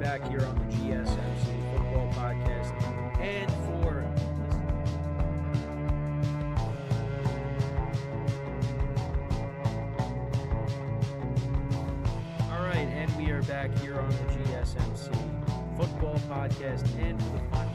back here on the GSMC Football Podcast. And we are back here on the GSMC Football Podcast. And for the final.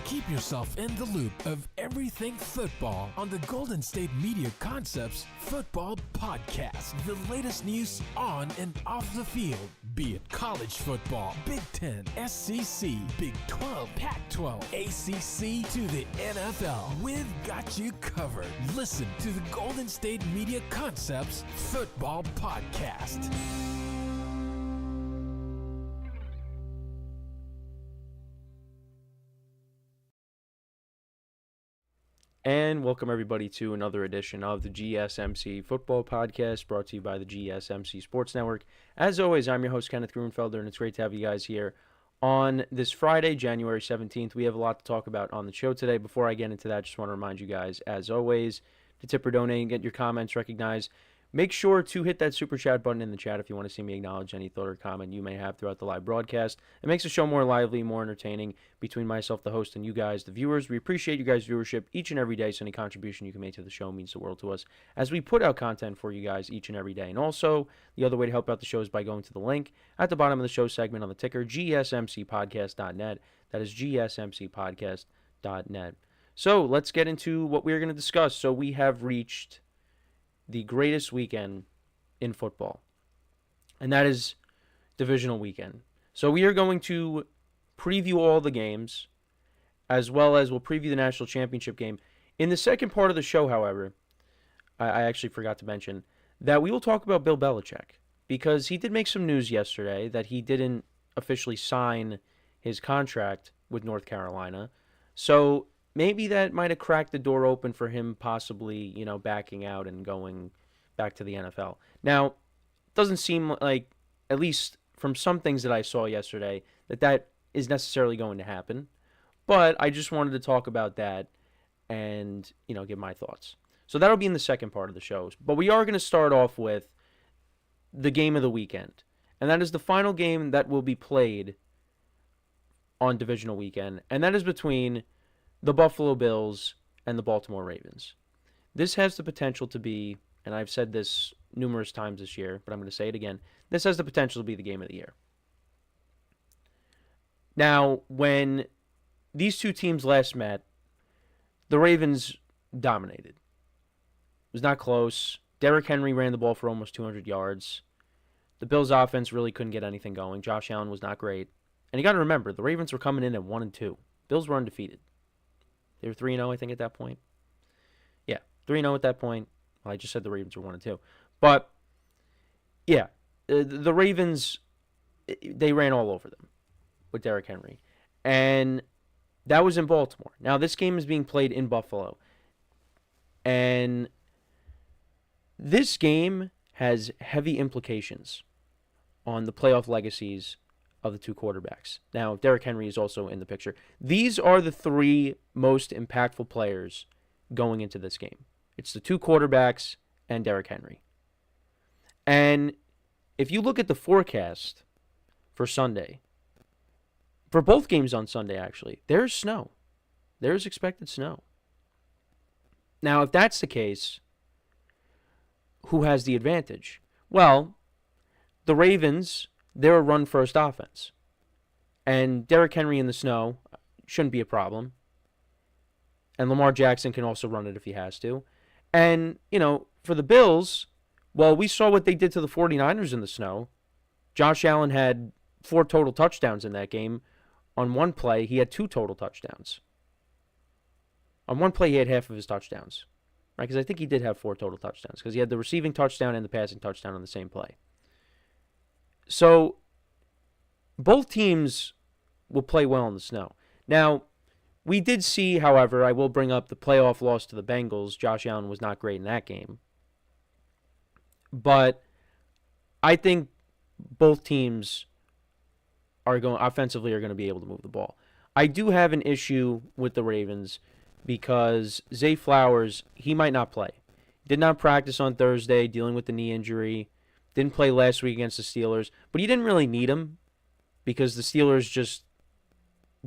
Keep yourself in the loop of everything football on the Golden State Media Concepts Football Podcast. The latest news on and off the field, be it college football, Big Ten, SEC, Big 12, Pac-12, ACC to the NFL. We've got you covered. Listen to the Golden State Media Concepts Football Podcast. And welcome everybody to another edition of the GSMC Football Podcast, brought to you by the GSMC Sports Network. As always, I'm your host, Kenneth, and it's great to have you guys here on this Friday, January 17th. We have a lot to talk about on the show today. Before I get into that, just want to remind you guys, as always, to tip or donate and get your comments recognized. Make sure to hit that super chat button in the chat if you want to see me acknowledge any thought or comment you may have throughout the live broadcast. It makes the show more lively, more entertaining between myself, the host, and you guys, the viewers. We appreciate you guys' viewership each and every day, so any contribution you can make to the show means the world to us as we put out content for you guys each and every day. And also, the other way to help out the show is by going to the link at the bottom of the show segment on the ticker, gsmcpodcast.net. That is gsmcpodcast.net. So, let's get into what we're going to discuss. So, we have reached the greatest weekend in football, and that is divisional weekend. So we are going to preview all the games, as well as we'll preview the national championship game. In the second part of the show, however, I actually forgot to mention that we will talk about Bill Belichick, because he did make some news yesterday that he didn't officially sign his contract with North Carolina. So maybe that might have cracked the door open for him possibly, backing out and going back to the NFL. Now, it doesn't seem like, at least from some things that I saw yesterday, that is necessarily going to happen. But I just wanted to talk about that and, give my thoughts. So that'll be in the second part of the show. But we are going to start off with the game of the weekend. And that is the final game that will be played on divisional weekend. And that is between the Buffalo Bills and the Baltimore Ravens. This has the potential to be, and I've said this numerous times this year, but I'm going to say it again, this has the potential to be the game of the year. Now, when these two teams last met, the Ravens dominated. It was not close. Derrick Henry ran the ball for almost 200 yards. The Bills' offense really couldn't get anything going. Josh Allen was not great. And you got to remember, the Ravens were coming in at 1-2. Bills were undefeated. They were 3-0, I think, at that point. Yeah, 3-0 at that point. Well, I just said the Ravens were 1-2. But, yeah, the Ravens, they ran all over them with Derrick Henry. And that was in Baltimore. Now, this game is being played in Buffalo. And this game has heavy implications on the playoff legacies of the two quarterbacks. Now, Derrick Henry is also in the picture. These are the three most impactful players going into this game. It's the two quarterbacks and Derrick Henry. And if you look at the forecast for Sunday, for both games on Sunday, actually, there's snow. There's expected snow. Now, if that's the case, who has the advantage? Well, the Ravens, they're a run-first offense. And Derrick Henry in the snow shouldn't be a problem. And Lamar Jackson can also run it if he has to. And, for the Bills, well, we saw what they did to the 49ers in the snow. Josh Allen had 4 total touchdowns in that game. On one play, he had 2 total touchdowns. On one play, he had half of his touchdowns. Right? Because I think he did have 4 total touchdowns. Because he had the receiving touchdown and the passing touchdown on the same play. So, both teams will play well in the snow. Now, we did see, however, I will bring up the playoff loss to the Bengals. Josh Allen was not great in that game. But I think both teams are going to be able to move the ball. I do have an issue with the Ravens because Zay Flowers, he might not play. Did not practice on Thursday, dealing with the knee injury. Didn't play last week against the Steelers. But you didn't really need him because the Steelers just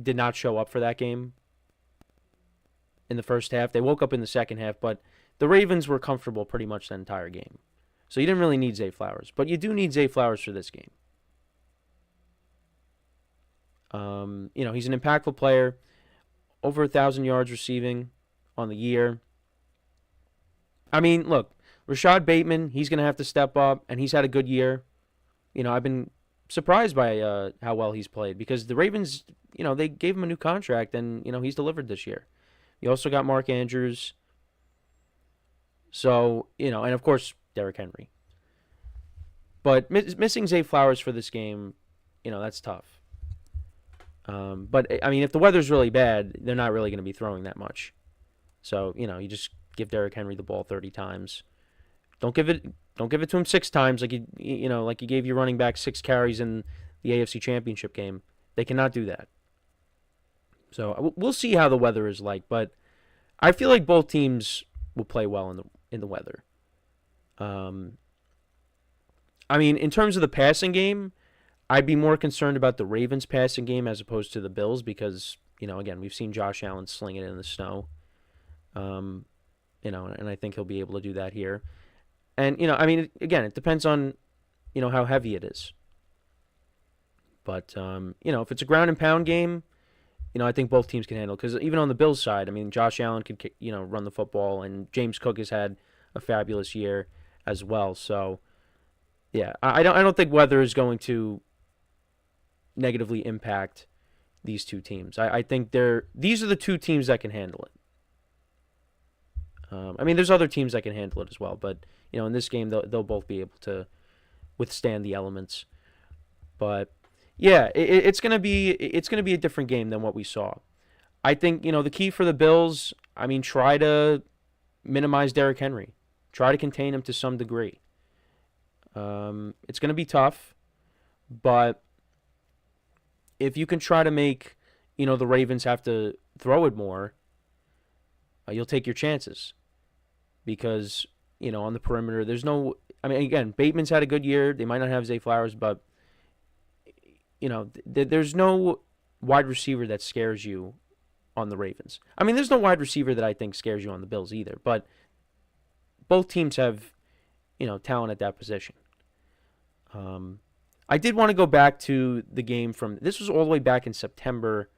did not show up for that game in the first half. They woke up in the second half, but the Ravens were comfortable pretty much the entire game. So you didn't really need Zay Flowers. But you do need Zay Flowers for this game. He's an impactful player. Over 1,000 yards receiving on the year. I mean, look, Rashad Bateman, he's going to have to step up, and he's had a good year. I've been surprised by how well he's played because the Ravens, they gave him a new contract, and, he's delivered this year. You also got Mark Andrews. So, and of course, Derrick Henry. But missing Zay Flowers for this game, that's tough. But, I mean, if the weather's really bad, they're not really going to be throwing that much. So, you just give Derrick Henry the ball 30 times. Don't give it to him 6 times like you gave your running back 6 carries in the AFC Championship game. They cannot do that. So we'll see how the weather is like, but I feel like both teams will play well in the weather. I mean, in terms of the passing game, I'd be more concerned about the Ravens passing game as opposed to the Bills because, again, we've seen Josh Allen sling it in the snow. And I think he'll be able to do that here. And, I mean, again, it depends on, how heavy it is. But, if it's a ground and pound game, I think both teams can handle it. Because even on the Bills side, I mean, Josh Allen could, run the football. And James Cook has had a fabulous year as well. So, yeah, I don't think weather is going to negatively impact these two teams. I think these are the two teams that can handle it. I mean, there's other teams that can handle it as well, but in this game they'll both be able to withstand the elements. But yeah, it's gonna be a different game than what we saw. I think the key for the Bills. I mean, try to minimize Derrick Henry, try to contain him to some degree. It's gonna be tough, but if you can try to make the Ravens have to throw it more, you'll take your chances. Because, on the perimeter, there's no... I mean, again, Bateman's had a good year. They might not have Zay Flowers, but, there's no wide receiver that scares you on the Ravens. I mean, there's no wide receiver that I think scares you on the Bills either. But both teams have, talent at that position. I did want to go back to the game from... This was all the way back in September,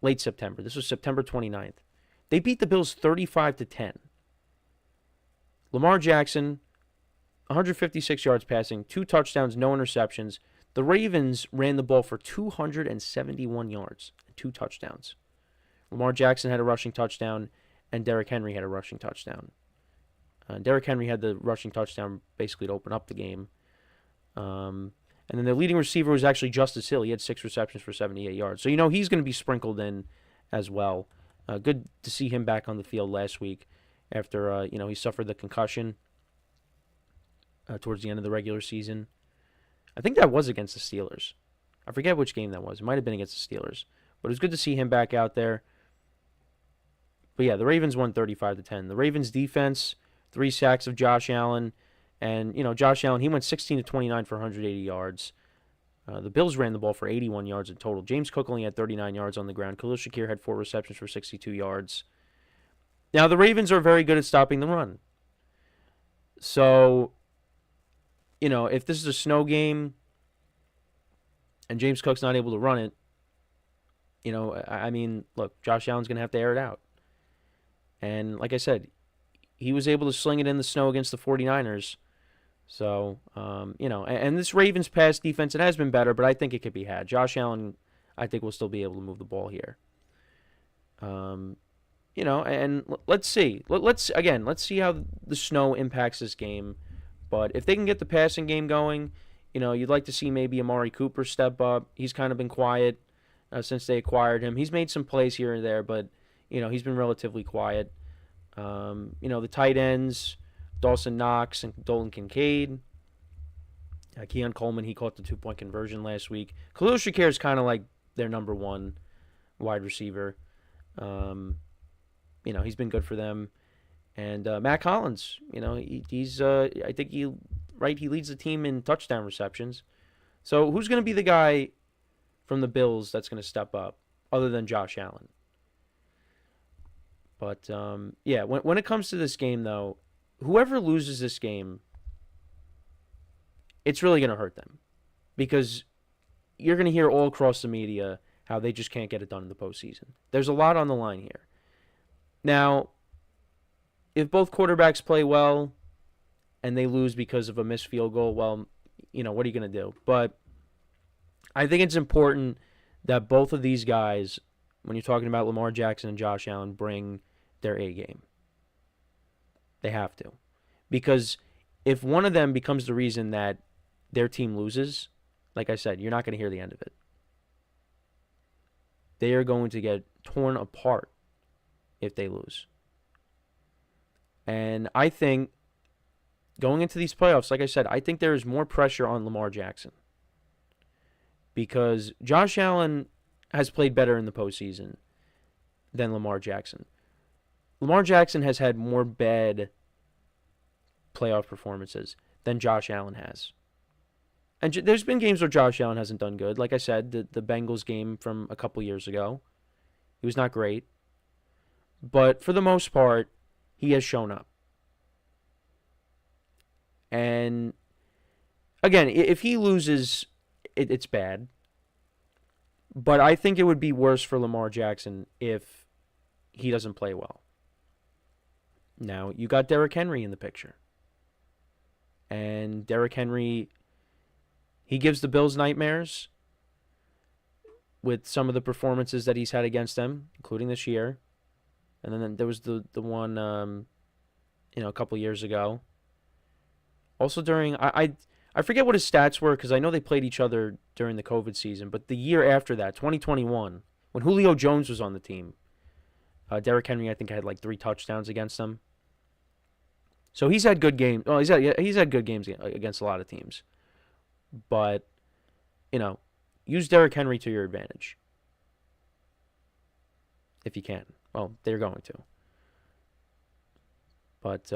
late September. This was September 29th. They beat the Bills 35-10. Lamar Jackson, 156 yards passing, 2 touchdowns, no interceptions. The Ravens ran the ball for 271 yards, 2 touchdowns. Lamar Jackson had a rushing touchdown, and Derrick Henry had a rushing touchdown. Derrick Henry had the rushing touchdown basically to open up the game. And then their leading receiver was actually Justice Hill. He had 6 receptions for 78 yards. So, he's going to be sprinkled in as well. Good to see him back on the field last week after, he suffered the concussion towards the end of the regular season. I think that was against the Steelers. I forget which game that was. It might have been against the Steelers. But it was good to see him back out there. But, yeah, the Ravens won 35-10. The Ravens' defense, 3 sacks of Josh Allen. And, Josh Allen, he went 16-29 for 180 yards. The Bills ran the ball for 81 yards in total. James Cook only had 39 yards on the ground. Khalil Shakir had 4 receptions for 62 yards. Now, the Ravens are very good at stopping the run. So, if this is a snow game and James Cook's not able to run it, I mean, look, Josh Allen's going to have to air it out. And like I said, he was able to sling it in the snow against the 49ers. So, and this Ravens pass defense, it has been better, but I think it could be had. Josh Allen, I think, will still be able to move the ball here. And let's see. Let's see how the snow impacts this game. But if they can get the passing game going, you'd like to see maybe Amari Cooper step up. He's kind of been quiet since they acquired him. He's made some plays here and there, but, he's been relatively quiet. The tight ends, Dawson Knox and Dolan Kincaid. Keon Coleman, he caught the 2-point conversion last week. Khalil Shakir is kind of like their number 1 wide receiver. He's been good for them. And Matt Collins, he's I think he leads the team in touchdown receptions. So who's going to be the guy from the Bills that's going to step up other than Josh Allen? But when it comes to this game though, whoever loses this game, it's really going to hurt them, because you're going to hear all across the media how they just can't get it done in the postseason. There's a lot on the line here. Now, if both quarterbacks play well and they lose because of a missed field goal, well, what are you going to do? But I think it's important that both of these guys, when you're talking about Lamar Jackson and Josh Allen, bring their A game. They have to. Because if one of them becomes the reason that their team loses, like I said, you're not going to hear the end of it. They are going to get torn apart if they lose. And I think going into these playoffs, like I said, I think there is more pressure on Lamar Jackson, because Josh Allen has played better in the postseason than Lamar Jackson. Lamar Jackson has had more bad playoff performances than Josh Allen has. And there's been games where Josh Allen hasn't done good. Like I said, the Bengals game from a couple years ago, he was not great. But for the most part, he has shown up. And again, if he loses, it's bad. But I think it would be worse for Lamar Jackson if he doesn't play well. Now, you got Derrick Henry in the picture. And Derrick Henry, he gives the Bills nightmares with some of the performances that he's had against them, including this year. And then there was the one, a couple years ago. Also during, I forget what his stats were, because I know they played each other during the COVID season. But the year after that, 2021, when Julio Jones was on the team, Derrick Henry, I think, had like 3 touchdowns against them. So he's had good games. Well, he's had good games against a lot of teams. But, use Derrick Henry to your advantage. If you can. Well, they're going to. But,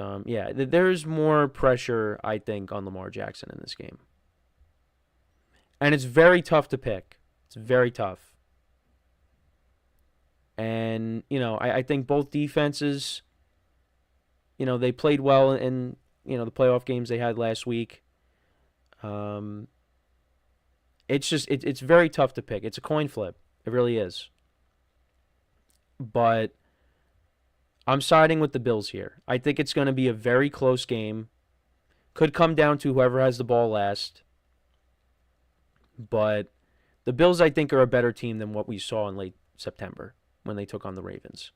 there's more pressure, I think, on Lamar Jackson in this game. And it's very tough to pick. It's very tough. And, I think both defenses, they played well in, the playoff games they had last week. It's very tough to pick. It's a coin flip. It really is. But I'm siding with the Bills here. I think it's going to be a very close game. Could come down to whoever has the ball last. But the Bills, I think, are a better team than what we saw in late September when they took on the Ravens.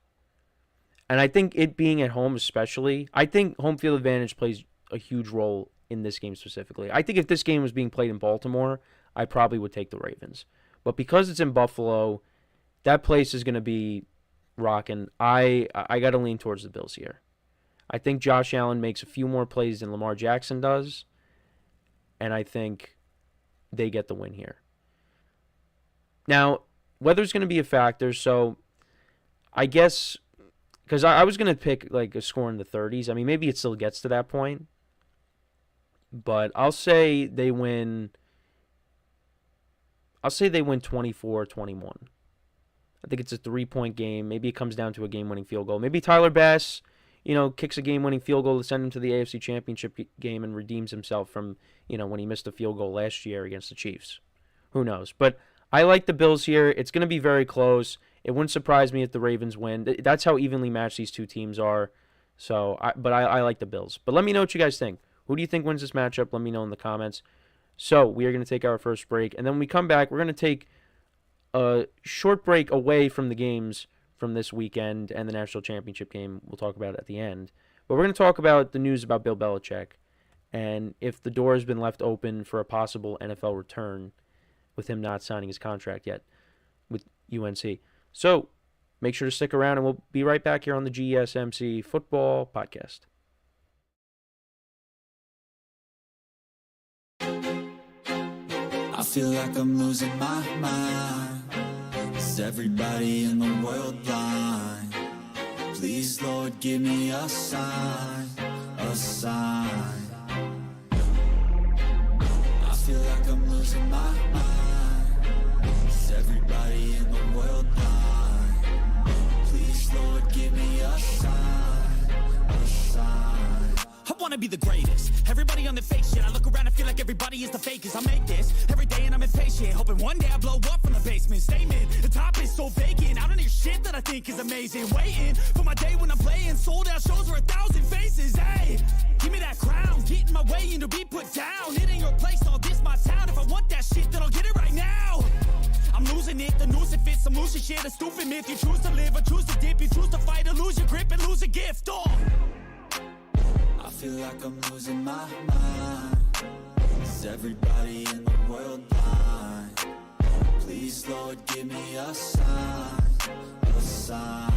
And I think it being at home especially, I think home field advantage plays a huge role in this game specifically. I think if this game was being played in Baltimore, I probably would take the Ravens. But because it's in Buffalo, that place is going to be rocking. I got to lean towards the Bills here. I think Josh Allen makes a few more plays than Lamar Jackson does, and I think they get the win here. Now, weather's going to be a factor, so I guess, because I was going to pick like a score in the 30s. I mean, maybe it still gets to that point, but I'll say they win 24-21. I think it's a 3-point game. Maybe it comes down to a game-winning field goal. Maybe Tyler Bass, kicks a game-winning field goal to send him to the AFC Championship game and redeems himself from, when he missed a field goal last year against the Chiefs. Who knows? But I like the Bills here. It's going to be very close. It wouldn't surprise me if the Ravens win. That's how evenly matched these two teams are. So, I like the Bills. But let me know what you guys think. Who do you think wins this matchup? Let me know in the comments. So, we are going to take our first break. And then when we come back, we're going to take a short break away from the games from this weekend and the national championship game. We'll talk about it at the end. But we're going to talk about the news about Bill Belichick and if the door has been left open for a possible NFL return with him not signing his contract yet with UNC. So make sure to stick around, and we'll be right back here on the GSMC Football Podcast. I feel like I'm losing my mind. Is everybody in the world blind? Please, Lord, give me a sign, a sign. I feel like I'm losing my mind. Is everybody in the world blind? Please, Lord, give me a sign, a sign. I wanna be the greatest. Everybody on the fake shit. I look around and feel like everybody is the fakest. I make this every day and I'm impatient, hoping one day I blow up from the basement. Statement, the top is so vacant. I don't hear shit that I think is amazing. Waiting for my day when I'm playing sold out shows for 1,000 faces. Hey, give me that crown, get in my way and to be put down. It ain't your place, all this my town. If I want that shit, then I'll get it right now. I'm losing it, the noose it fits, I'm losing shit. A stupid myth, you choose to live or choose to dip. You choose to fight or lose your grip and lose a gift. I feel like I'm losing my mind. Is everybody in the world blind? Please, Lord, give me a sign, a sign.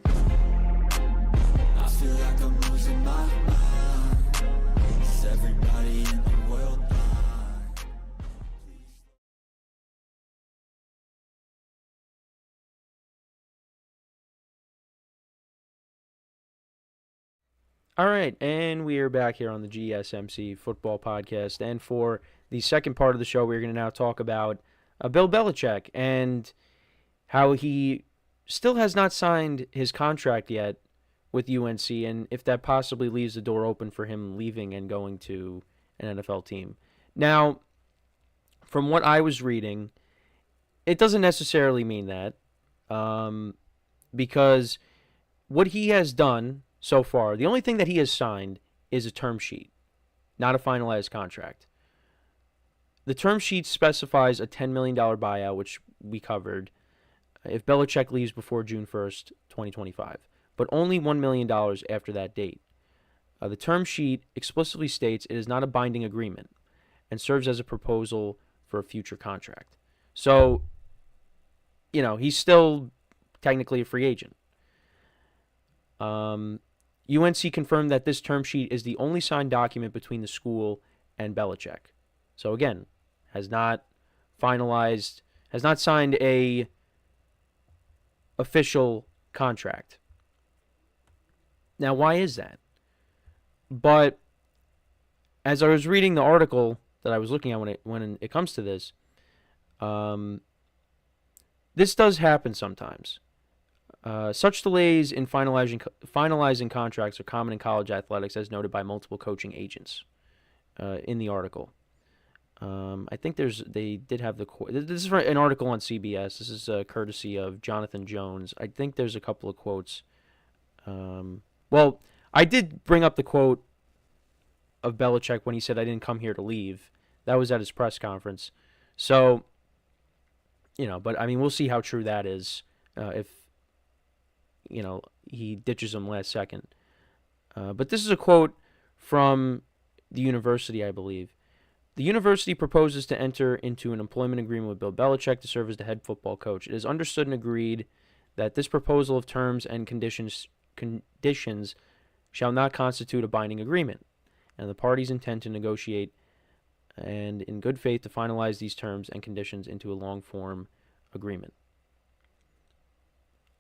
I feel like I'm losing my mind. Is everybody in the world blind? All right, and we are back here on the GSMC Football Podcast. And for the second part of the show, we're going to now talk about Bill Belichick and how he still has not signed his contract yet with UNC, and if that possibly leaves the door open for him leaving and going to an NFL team. Now, from what I was reading, it doesn't necessarily mean that, because what he has done so far, the only thing that he has signed is a term sheet, not a finalized contract. The term sheet specifies a $10 million buyout, which we covered, if Belichick leaves before June 1st, 2025, but only $1 million after that date. The term sheet explicitly states it is not a binding agreement and serves as a proposal for a future contract. So, he's still technically a free agent. UNC confirmed that this term sheet is the only signed document between the school and Belichick. So again, has not signed a official contract. Now, why is that? But as I was reading the article that I was looking at when it comes to this, this does happen sometimes. Such delays in finalizing contracts are common in college athletics, as noted by multiple coaching agents in the article. I think they did have this is an article on CBS. This is courtesy of Jonathan Jones. I think there's a couple of quotes. Well, I did bring up the quote of Belichick when he said, "I didn't come here to leave." That was at his press conference. So, but I mean, we'll see how true that is if he ditches him last second. But this is a quote from the university, I believe. The university proposes to enter into an employment agreement with Bill Belichick to serve as the head football coach. It is understood and agreed that this proposal of terms and conditions shall not constitute a binding agreement, and the parties intend to negotiate and in good faith to finalize these terms and conditions into a long-form agreement.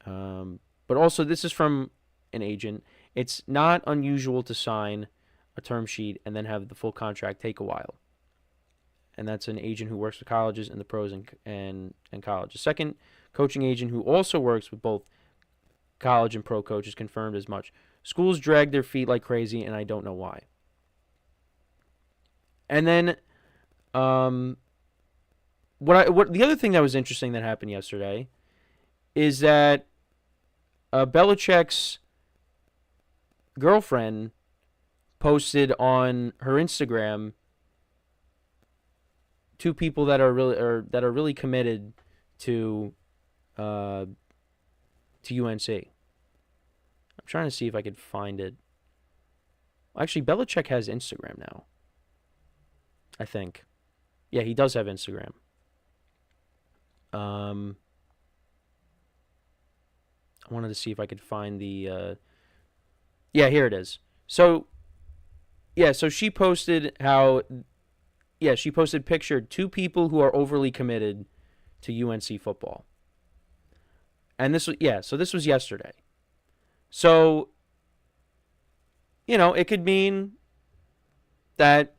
But also, this is from an agent. It's not unusual to sign a term sheet and then have the full contract take a while. And that's an agent who works with colleges and the pros and colleges. Second coaching agent who also works with both college and pro coaches confirmed as much. Schools drag their feet like crazy, and I don't know why. And then, what the other thing that was interesting that happened yesterday is that Belichick's girlfriend posted on her Instagram two people that are really committed to UNC. I'm trying to see if I could find it. Actually, Belichick has Instagram now, I think. Yeah, he does have Instagram. I wanted to see if I could find the... Yeah, here it is. So she posted how... Yeah, she pictured two people who are overly committed to UNC football. And this was yesterday. So, it could mean that,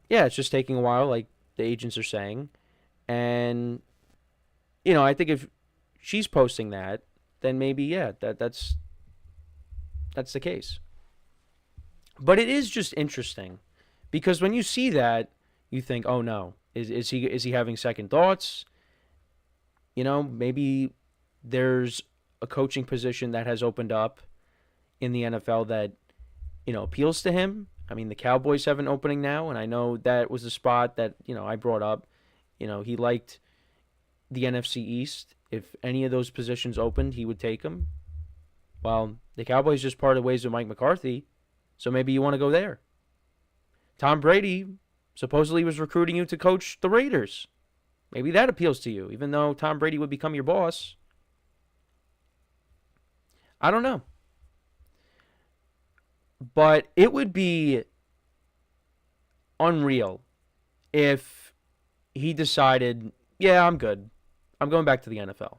yeah, it's just taking a while, like the agents are saying. And, I think if she's posting that, then maybe, yeah, that's the case. But it is just interesting because when you see that, you think, oh no, is he having second thoughts? Maybe there's a coaching position that has opened up in the NFL that, appeals to him. I mean, the Cowboys have an opening now, and I know that was a spot that, I brought up. He liked the NFC East. If any of those positions opened, he would take them. Well, the Cowboys just parted ways with Mike McCarthy, so maybe you want to go there. Tom Brady supposedly was recruiting you to coach the Raiders. Maybe that appeals to you, even though Tom Brady would become your boss. I don't know. But it would be unreal if he decided, yeah, I'm good. I'm going back to the NFL.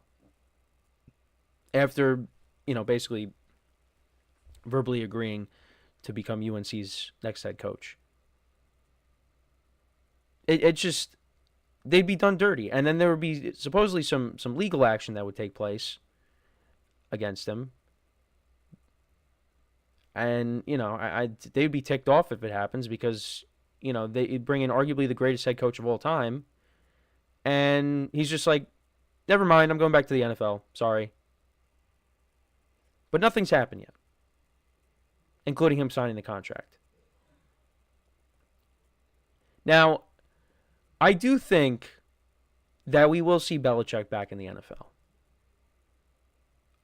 After, basically verbally agreeing to become UNC's next head coach. It just, they'd be done dirty. And then there would be supposedly some legal action that would take place against him. And, they'd be ticked off if it happens because, they bring in arguably the greatest head coach of all time. And he's just like, never mind, I'm going back to the NFL. Sorry. But nothing's happened yet, including him signing the contract. Now, I do think that we will see Belichick back in the NFL.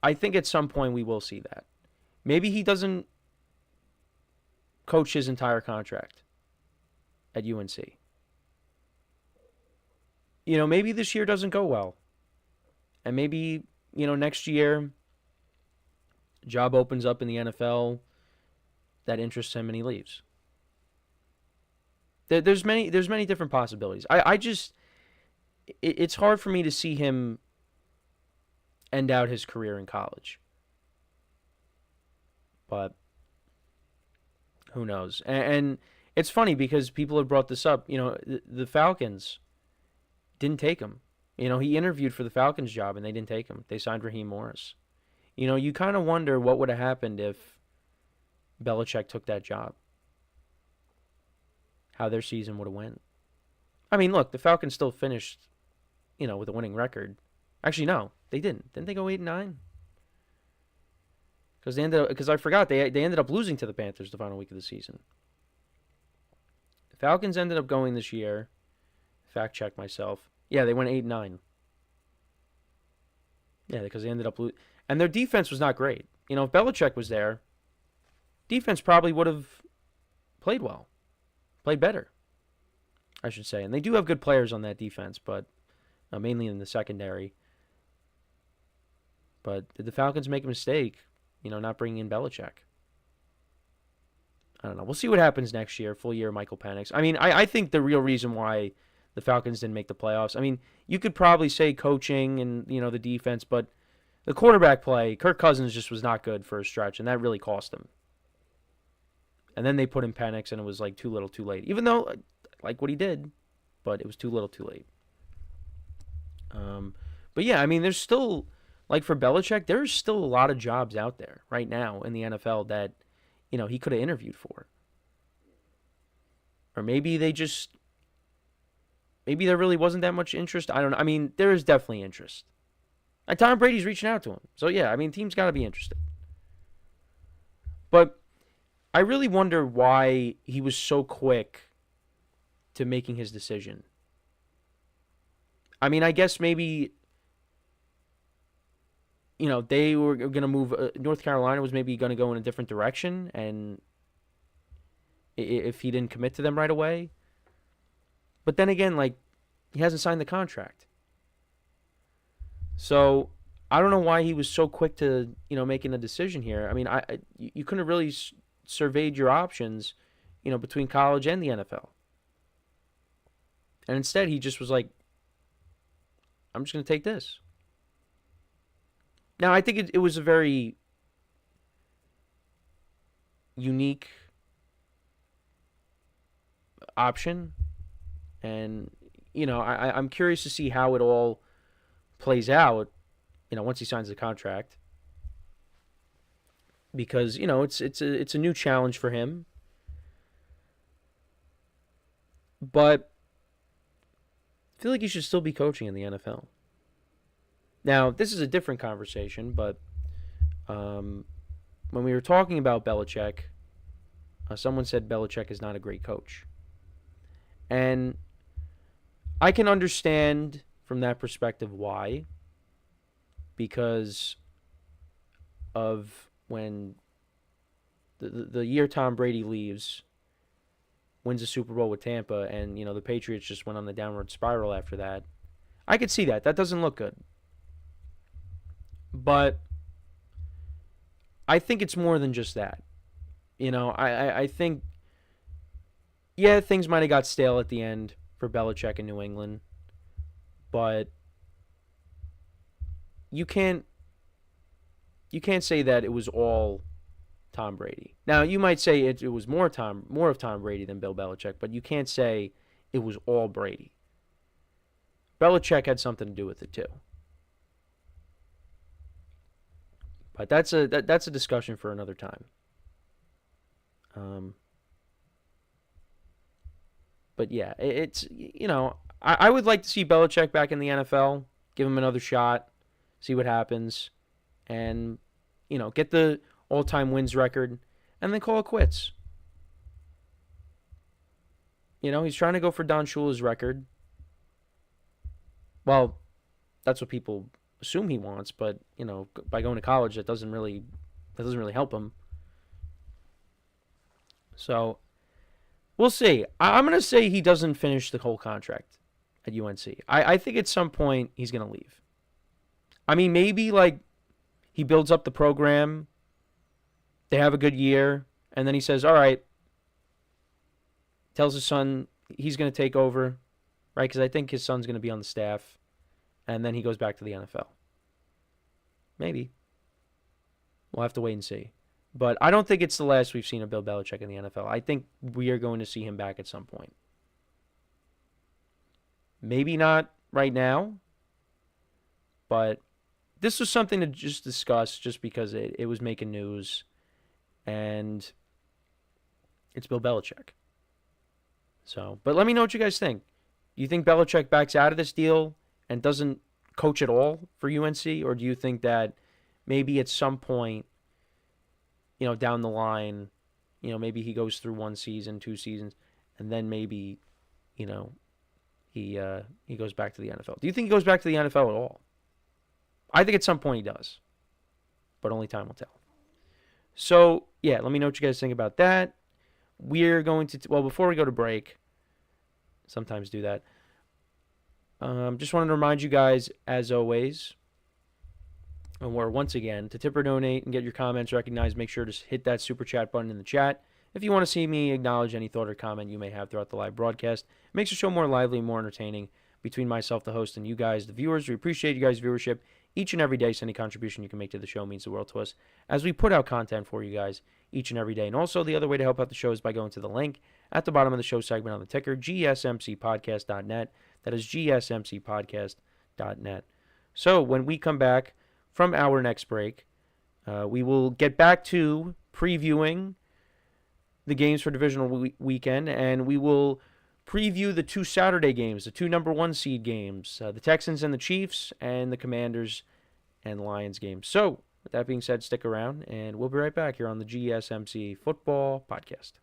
I think at some point we will see that. Maybe he doesn't coach his entire contract at UNC. Maybe this year doesn't go well. And maybe, next year, job opens up in the NFL that interests him and he leaves. There's many different possibilities. I just, it's hard for me to see him end out his career in college. But who knows? And it's funny because people have brought this up. The Falcons didn't take him. He interviewed for the Falcons job and they didn't take him. They signed Raheem Morris. You kind of wonder what would have happened if Belichick took that job. How their season would have went. I mean, look, the Falcons still finished, with a winning record. Actually, no, they didn't. Didn't they go 8-9? Because I forgot they ended up losing to the Panthers the final week of the season. The Falcons ended up going this year. Fact check myself. Yeah, they went 8-9. Yeah, because they ended up losing. And their defense was not great. If Belichick was there, defense probably would have played well. Played better, I should say. And they do have good players on that defense, but mainly in the secondary. But did the Falcons make a mistake, not bringing in Belichick? I don't know. We'll see what happens next year, full year Michael Penix. I mean, I think the real reason why the Falcons didn't make the playoffs, I mean, you could probably say coaching and, the defense, but the quarterback play, Kirk Cousins just was not good for a stretch, and that really cost them. And then they put in Penix, and it was like too little, too late. Even though I like what he did, but it was too little, too late. But yeah, I mean, there's still, like for Belichick, there's still a lot of jobs out there right now in the NFL that, he could have interviewed for. Or maybe maybe there really wasn't that much interest. I don't know. I mean, there is definitely interest. And Tom Brady's reaching out to him. So yeah, I mean, teams got to be interested. But I really wonder why he was so quick to making his decision. I mean, I guess maybe, they were going to move. North Carolina was maybe going to go in a different direction, and if he didn't commit to them right away. But then again, he hasn't signed the contract. So I don't know why he was so quick to, making a decision here. I mean, you couldn't have really surveyed your options, between college and the NFL. And instead, he just was like, I'm just going to take this. Now, I think it was a very unique option. And, I'm curious to see how it all plays out, once he signs the contract. Because, it's a new challenge for him. But I feel like he should still be coaching in the NFL. Now, this is a different conversation, but when we were talking about Belichick, someone said Belichick is not a great coach. And I can understand from that perspective why. Because of when the year Tom Brady leaves, wins a Super Bowl with Tampa, and, the Patriots just went on the downward spiral after that. I could see that. That doesn't look good. But I think it's more than just that. I think, things might have got stale at the end for Belichick in New England, but you can't say that it was all Tom Brady. Now, you might say it was more of Tom Brady than Bill Belichick, but you can't say it was all Brady. Belichick had something to do with it too. But that's a discussion for another time. But yeah, it's, I would like to see Belichick back in the NFL, give him another shot, see what happens, and, get the all-time wins record, and then call it quits. He's trying to go for Don Shula's record. Well, that's what people assume he wants, but, by going to college, that doesn't really help him. So, we'll see. I'm going to say he doesn't finish the whole contract at UNC. I think at some point he's going to leave. I mean, maybe, he builds up the program, they have a good year, and then he says, all right, tells his son he's going to take over, right? Because I think his son's going to be on the staff, and then he goes back to the NFL. Maybe. We'll have to wait and see. But I don't think it's the last we've seen of Bill Belichick in the NFL. I think we are going to see him back at some point. Maybe not right now, but this was something to just discuss just because it was making news, and it's Bill Belichick. So, but let me know what you guys think. Do you think Belichick backs out of this deal and doesn't coach at all for UNC, or do you think that maybe at some point, down the line, maybe he goes through 1 season, 2 seasons, and then maybe, he goes back to the NFL? Do you think he goes back to the NFL at all? I think at some point he does, but only time will tell. So, yeah, let me know what you guys think about that. We're going to, before we go to break, sometimes do that. Just wanted to remind you guys, as always, or once again, to tip or donate and get your comments recognized, make sure to hit that super chat button in the chat. If you want to see me acknowledge any thought or comment you may have throughout the live broadcast, it makes the show more lively and more entertaining between myself, the host, and you guys, the viewers. We appreciate you guys' viewership each and every day. So any contribution you can make to the show means the world to us as we put out content for you guys each and every day. And also, the other way to help out the show is by going to the link at the bottom of the show segment on the ticker, GSMCpodcast.net. That is GSMCpodcast.net. So when we come back from our next break, we will get back to previewing the games for divisional weekend, and we will preview the 2 Saturday games, the 2 number 1 seed games, the Texans and the Chiefs, and the Commanders and Lions games. So, with that being said, stick around, and we'll be right back here on the GSMC Football Podcast.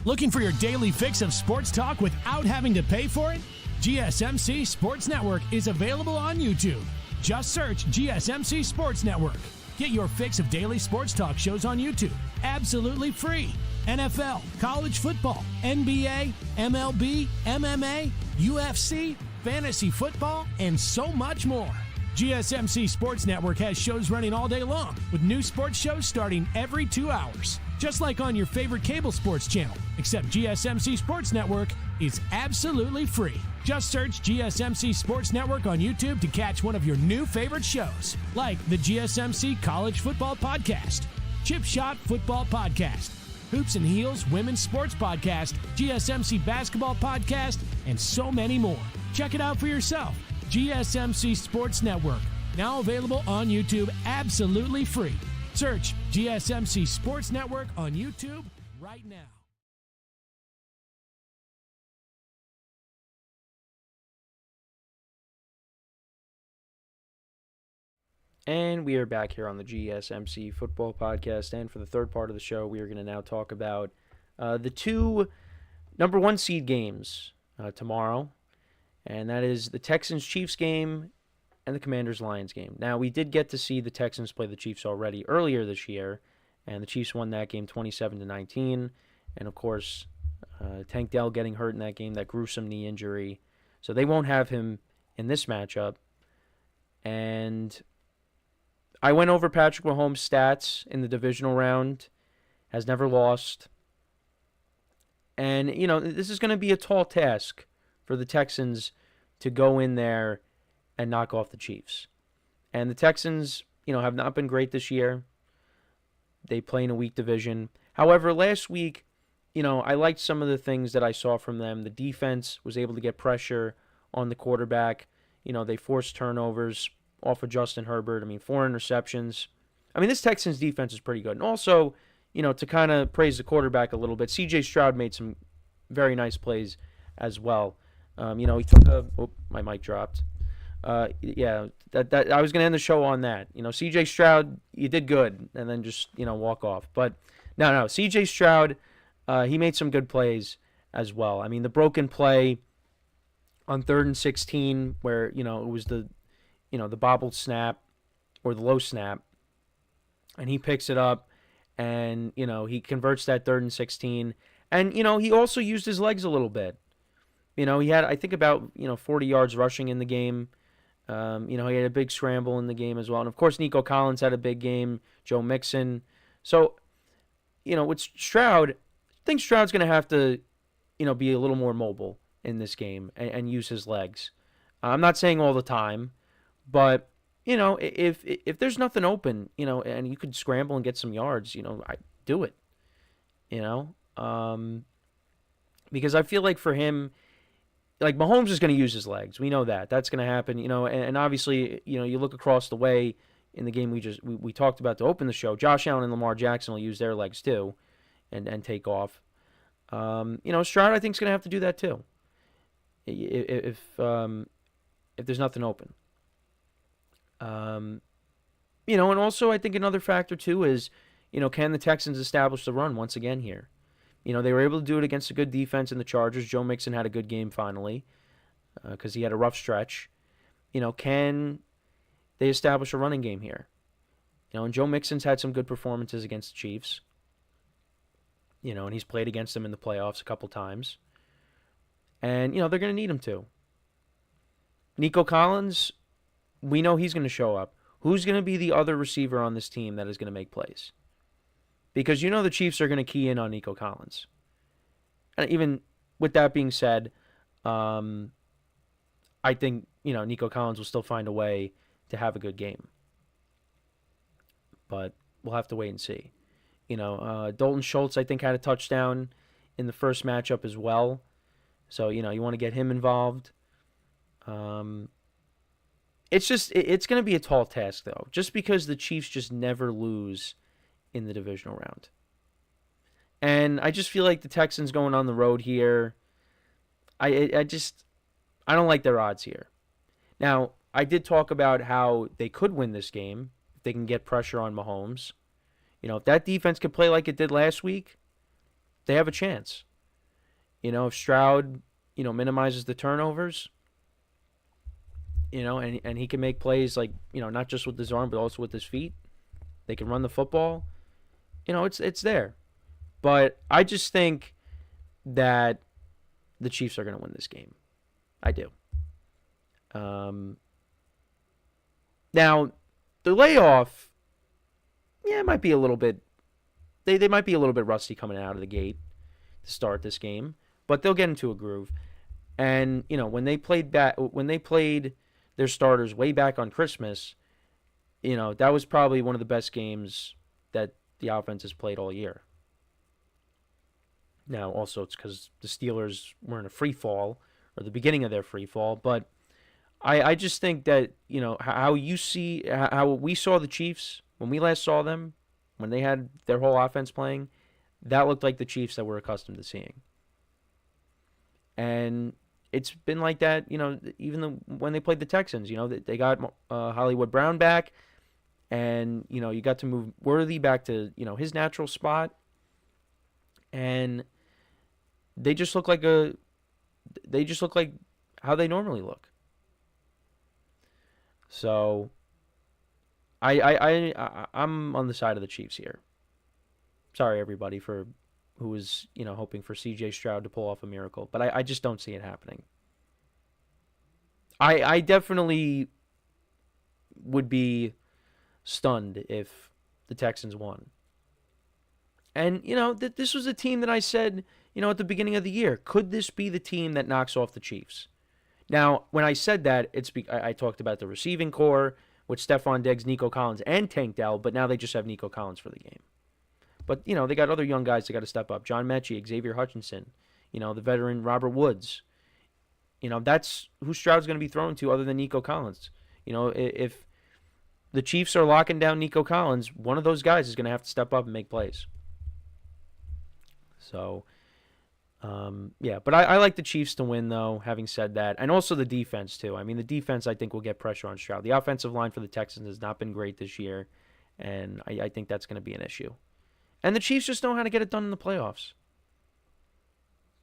Looking for your daily fix of sports talk without having to pay for it? GSMC Sports Network is available on YouTube. Just search GSMC Sports Network. Get your fix of daily sports talk shows on YouTube, absolutely free. NFL, college football, NBA, MLB, MMA, UFC, fantasy football, and so much more. GSMC Sports Network has shows running all day long, with new sports shows starting every 2 hours. just like on your favorite cable sports channel, except GSMC Sports Network is absolutely free. Just search GSMC Sports Network on YouTube to catch one of your new favorite shows, like the GSMC College Football Podcast, Chip Shot Football Podcast, Hoops and Heels Women's Sports Podcast, GSMC Basketball Podcast, and so many more. Check it out for yourself. GSMC Sports Network, now available on YouTube absolutely free. Search GSMC Sports Network on YouTube right now. And we are back here on the GSMC Football Podcast. And for the third part of the show, we are going to now talk about the two number 1 seed games tomorrow. And that is the Texans-Chiefs game and the Commanders-Lions game. Now, we did get to see the Texans play the Chiefs already earlier this year, and the Chiefs won that game 27-19. And, of course, Tank Dell getting hurt in that game, that gruesome knee injury. So they won't have him in this matchup. And I went over Patrick Mahomes' stats in the divisional round. Has never lost. And, you know, this is going to be a tall task for the Texans to go in there and knock off the Chiefs. And the Texans, you know, have not been great this year. They play in a weak division. However, last week, you know, I liked some of the things that I saw from them. The defense was able to get pressure on the quarterback. You know, they forced turnovers off of Justin Herbert. I mean, 4 interceptions. I mean, this Texans defense is pretty good. And also, you know, to kind of praise the quarterback a little bit, C.J. Stroud made some very nice plays as well. You know, he took my mic dropped. Yeah, that I was going to end the show on that. You know, C.J. Stroud, you did good, and then just, you know, walk off. But no, C.J. Stroud, he made some good plays as well. I mean, the broken play on 3rd and 16 where, you know, it was the bobbled snap or the low snap, and he picks it up, and, you know, he converts that 3rd and 16. And, you know, he also used his legs a little bit. You know, he had, I think, about, 40 yards rushing in the game. He had a big scramble in the game as well. And, of course, Nico Collins had a big game, Joe Mixon. So, with Stroud, I think Stroud's going to have to, be a little more mobile in this game and use his legs. I'm not saying all the time, but, if there's nothing open, and you could scramble and get some yards, I do it, because I feel like for him, like Mahomes is going to use his legs. We know that. That's going to happen, and obviously, you look across the way in the game we talked about to open the show, Josh Allen and Lamar Jackson will use their legs too and take off. Stroud, I think, is going to have to do that too if there's nothing open. And also I think another factor too is, can the Texans establish the run once again here? They were able to do it against a good defense in the Chargers. Joe Mixon had a good game finally because he had a rough stretch. Can they establish a running game here? And Joe Mixon's had some good performances against the Chiefs. And he's played against them in the playoffs a couple times. And, they're going to need him to. Nico Collins, we know he's going to show up. Who's going to be the other receiver on this team that is going to make plays? Because the Chiefs are going to key in on Nico Collins. And even with that being said, I think, Nico Collins will still find a way to have a good game. But we'll have to wait and see. Dalton Schultz, I think, had a touchdown in the first matchup as well. So, you want to get him involved. It's going to be a tall task, though, just because the Chiefs just never lose in the divisional round. And I just feel like the Texans going on the road here, I don't like their odds here. Now, I did talk about how they could win this game if they can get pressure on Mahomes. If that defense could play like it did last week, they have a chance. If Stroud, minimizes the turnovers, and he can make plays like, not just with his arm, but also with his feet. They can run the football. It's there. But I just think that the Chiefs are going to win this game. I do. Now, the layoff, it might be a little bit they might be a little bit rusty coming out of the gate to start this game, but they'll get into a groove. And when they played their starters way back on Christmas, that was probably one of the best games that the offense has played all year. Now, also, it's because the Steelers were in a free fall, or the beginning of their free fall. But I just think that, how we saw the Chiefs when we last saw them, when they had their whole offense playing, that looked like the Chiefs that we're accustomed to seeing. And it's been like that, even when they played the Texans. They got Hollywood Brown back, and, you got to move Worthy back to, his natural spot. And they just look like how they normally look. So I'm on the side of the Chiefs here. Sorry, everybody, for who was, hoping for C.J. Stroud to pull off a miracle. But I just don't see it happening. I definitely would be stunned if the Texans won. And, this was a team that I said, at the beginning of the year, could this be the team that knocks off the Chiefs? Now, when I said that, I talked about the receiving core with Stephon Diggs, Nico Collins, and Tank Dell, but now they just have Nico Collins for the game. But, they got other young guys that got to step up. John Mechie, Xavier Hutchinson, the veteran Robert Woods. That's who Stroud's going to be thrown to other than Nico Collins. If the Chiefs are locking down Nico Collins, one of those guys is going to have to step up and make plays. So, but I like the Chiefs to win, though, having said that. And also the defense, too. I mean, the defense, I think, will get pressure on Stroud. The offensive line for the Texans has not been great this year, and I think that's going to be an issue. And the Chiefs just know how to get it done in the playoffs.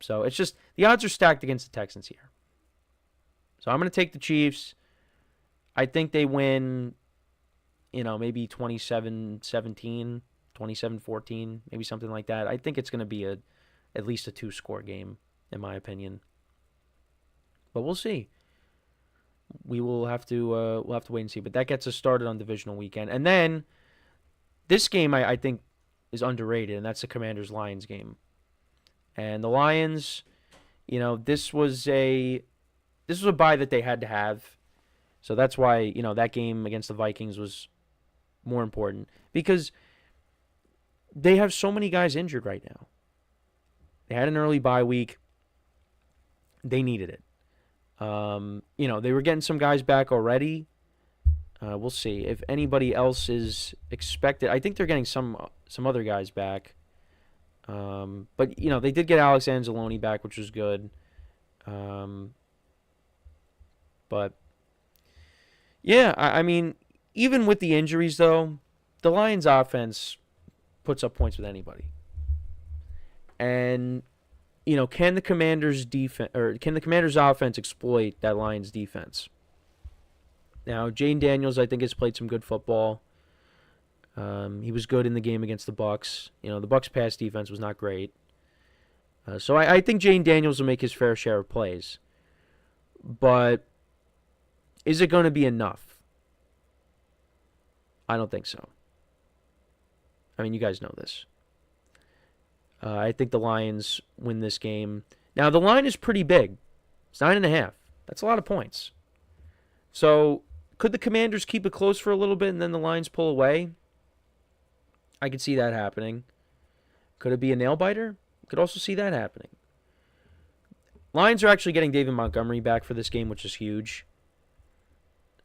So, it's just, the odds are stacked against the Texans here. So, I'm going to take the Chiefs. I think they win, maybe 27-17. 27-14, maybe something like that. I think it's going to be at least a 2-score game, in my opinion. But we'll see. We'll have to wait and see. But that gets us started on divisional weekend. And then this game I think is underrated, and that's the Commanders-Lions game. And the Lions, this was a bye that they had to have. So that's why, that game against the Vikings was more important. Because they have so many guys injured right now. They had an early bye week. They needed it. They were getting some guys back already. We'll see if anybody else is expected. I think they're getting some other guys back. But they did get Alex Anzalone back, which was good. But yeah, I mean, even with the injuries though, the Lions offense puts up points with anybody. And can the Commanders offense exploit that Lions defense? Now, Jane Daniels, I think, has played some good football. He was good in the game against the Bucs. The Bucs pass defense was not great. So I think Jane Daniels will make his fair share of plays. But is it going to be enough? I don't think so. I mean, you guys know this. I think the Lions win this game. Now, the line is pretty big. It's 9.5. That's a lot of points. So, could the Commanders keep it close for a little bit and then the Lions pull away? I could see that happening. Could it be a nail-biter? Could also see that happening. Lions are actually getting David Montgomery back for this game, which is huge.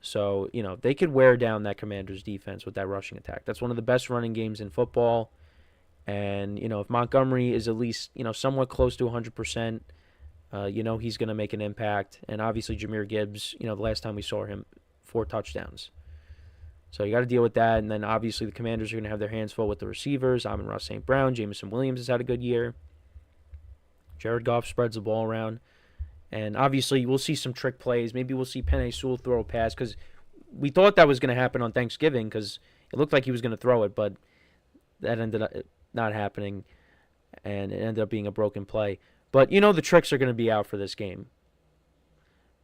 So, they could wear down that Commanders defense with that rushing attack. That's one of the best running games in football. And, if Montgomery is at least, somewhat close to 100%, he's going to make an impact. And obviously Jahmyr Gibbs, the last time we saw him, 4 touchdowns. So you got to deal with that. And then obviously the Commanders are going to have their hands full with the receivers. Amon-Ra St. Brown, Jameson Williams has had a good year. Jared Goff spreads the ball around. And obviously, we'll see some trick plays. Maybe we'll see Penei Sewell throw a pass because we thought that was going to happen on Thanksgiving because it looked like he was going to throw it, but that ended up not happening, and it ended up being a broken play. But, the tricks are going to be out for this game.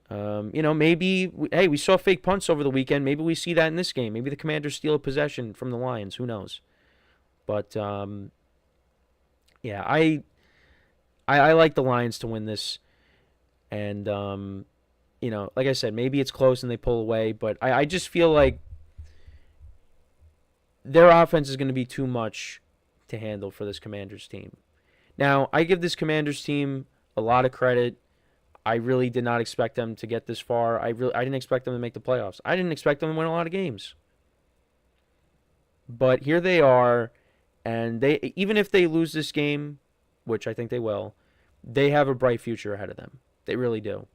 Maybe, we saw fake punts over the weekend. Maybe we see that in this game. Maybe the Commanders steal a possession from the Lions. Who knows? But, yeah, I like the Lions to win this. And, like I said, maybe it's close and they pull away. But I just feel like their offense is going to be too much to handle for this Commanders team. Now, I give this Commanders team a lot of credit. I really did not expect them to get this far. I didn't expect them to make the playoffs. I didn't expect them to win a lot of games. But here they are, and they even if they lose this game, which I think they will, they have a bright future ahead of them. They really do.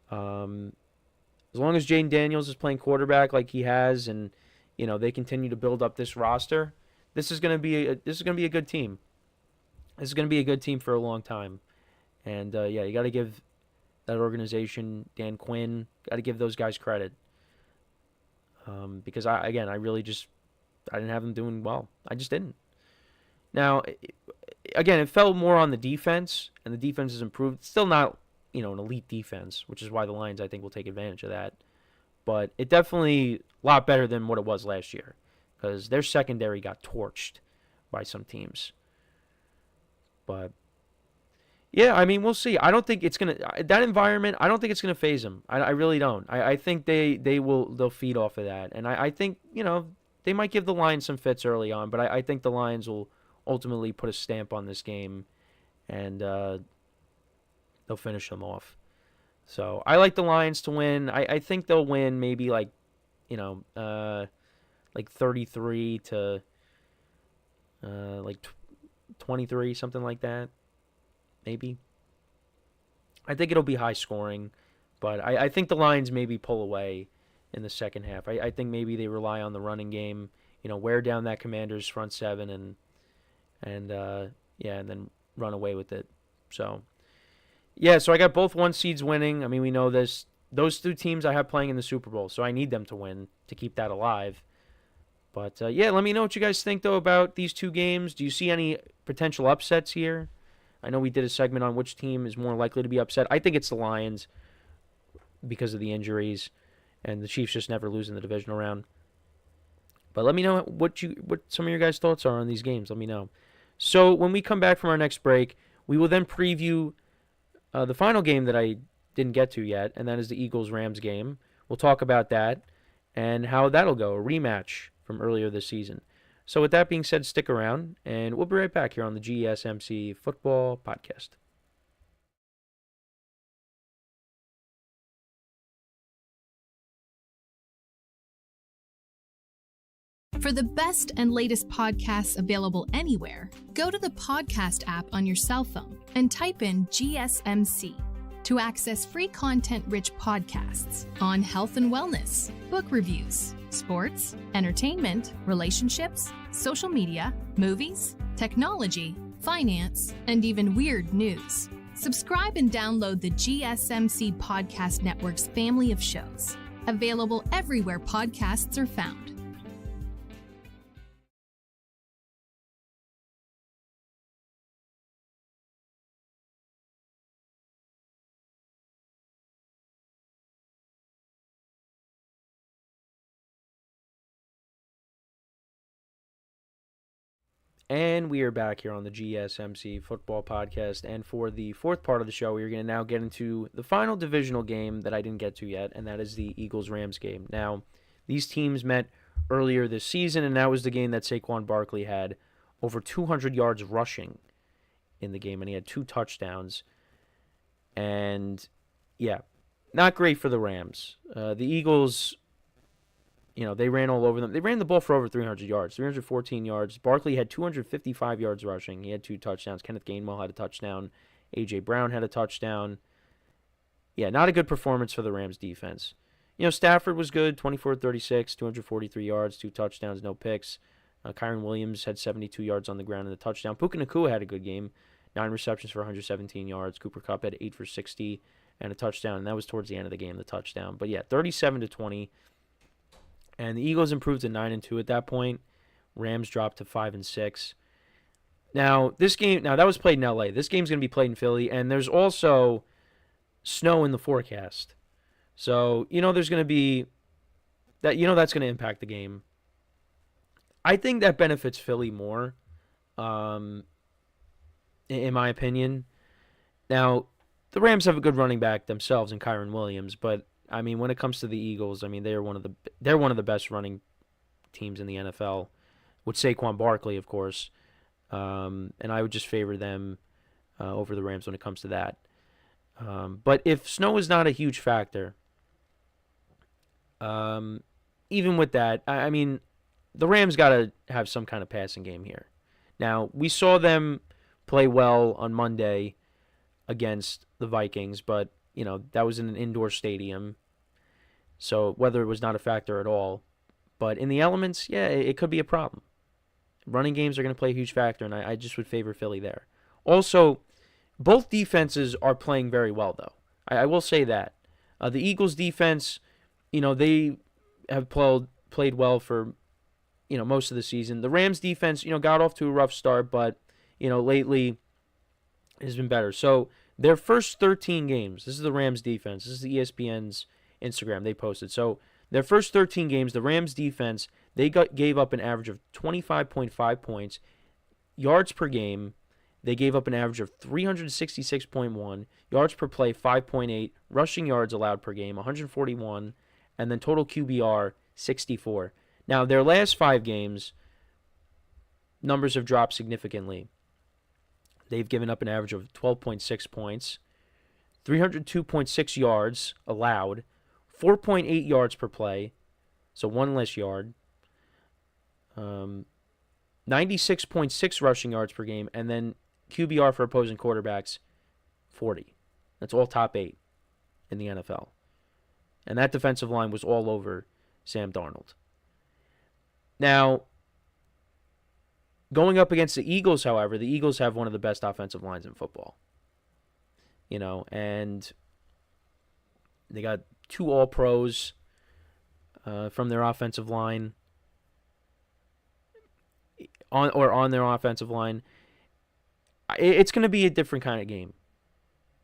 As long as Jaden Daniels is playing quarterback like he has, and they continue to build up this roster, this is going to be a good team. This is going to be a good team for a long time. And you got to give that organization, Dan Quinn, got to give those guys credit. Because I didn't have them doing well. I just didn't. Now, again, it fell more on the defense, and the defense has improved. It's still not, an elite defense, which is why the Lions, I think, will take advantage of that. But it definitely a lot better than what it was last year, because their secondary got torched by some teams. But yeah, I mean, we'll see. I don't think it's gonna that environment. I don't think it's gonna phase them. I really don't. I think they'll feed off of that, and I think they might give the Lions some fits early on, but I think the Lions will ultimately put a stamp on this game, and they'll finish them off. So I like the Lions to win. I think they'll win maybe like 33 to 23, something like that. Maybe. I think it'll be high scoring, but I think the Lions maybe pull away in the second half. I think maybe they rely on the running game, wear down that Commanders front seven and then run away with it. So, so I got both 1 seeds winning. I mean, we know this. Those 2 teams I have playing in the Super Bowl, so I need them to win to keep that alive. But, let me know what you guys think, though, about these 2 games. Do you see any potential upsets here? I know we did a segment on which team is more likely to be upset. I think it's the Lions because of the injuries, and the Chiefs just never lose in the divisional round. But let me know what some of your guys' thoughts are on these games. Let me know. So when we come back from our next break, we will then preview the final game that I didn't get to yet, and that is the Eagles-Rams game. We'll talk about that and how that'll go, a rematch from earlier this season. So with that being said, stick around, and we'll be right back here on the GSMC Football Podcast. For the best and latest podcasts available anywhere, go to the podcast app on your cell phone and type in GSMC to access free content-rich podcasts on health and wellness, book reviews, sports, entertainment, relationships, social media, movies, technology, finance, and even weird news. Subscribe and download the GSMC Podcast Network's family of shows, available everywhere podcasts are found. And we are back here on the GSMC Football Podcast. And for the 4th part of the show, we are going to now get into the final divisional game that I didn't get to yet, and that is the Eagles-Rams game. Now, these teams met earlier this season, and that was the game that Saquon Barkley had over 200 yards rushing in the game, and he had 2 touchdowns. And, not great for the Rams. The Eagles... they ran all over them. They ran the ball for over 300 yards, 314 yards. Barkley had 255 yards rushing. He had 2 touchdowns. Kenneth Gainwell had a touchdown. A.J. Brown had a touchdown. Not a good performance for the Rams defense. Stafford was good, 24-36, 243 yards, 2 touchdowns, no picks. Kyron Williams had 72 yards on the ground and a touchdown. Puka Nacua had a good game, 9 receptions for 117 yards. Cooper Kupp had 8 for 60 and a touchdown, and that was towards the end of the game, the touchdown. But 37-20. And the Eagles improved to 9-2 at that point. Rams dropped to 5-6. Now, that was played in LA. This game's going to be played in Philly, and there's also snow in the forecast. So, there's going to be that, that's going to impact the game. I think that benefits Philly more. in my opinion. Now, the Rams have a good running back themselves in Kyron Williams, but I mean, when it comes to the Eagles, I mean, they're one of the best running teams in the NFL, with Saquon Barkley, of course. And I would just favor them over the Rams when it comes to that. But if snow is not a huge factor, even with that, I mean, the Rams got to have some kind of passing game here. Now, we saw them play well on Monday against the Vikings, but, you know, that was in an indoor stadium, so weather was not a factor at all. But in the elements, yeah, it could be a problem. Running games are going to play a huge factor, and I just would favor Philly there. Also, both defenses are playing very well, though. I will say that. The Eagles' defense, you know, they have played well for, you know, most of the season. The Rams' defense, you know, got off to a rough start, but, you know, lately has been better. So their first 13 games, this is the Rams' defense. This is the ESPN's Instagram they posted. So their first 13 games, the Rams' defense, they gave up an average of 25.5 points. Yards per game, they gave up an average of 366.1. Yards per play, 5.8. Rushing yards allowed per game, 141. And then total QBR, 64. Now, their last 5 games, numbers have dropped significantly. They've given up an average of 12.6 points, 302.6 yards allowed, 4.8 yards per play, so 1 less yard, 96.6 rushing yards per game, and then QBR for opposing quarterbacks, 40. That's all top 8 in the NFL. And that defensive line was all over Sam Darnold. Now, going up against the Eagles, however, the Eagles have one of the best offensive lines in football. You know, and they got 2 All-Pros from their offensive line, on their offensive line. It's going to be a different kind of game,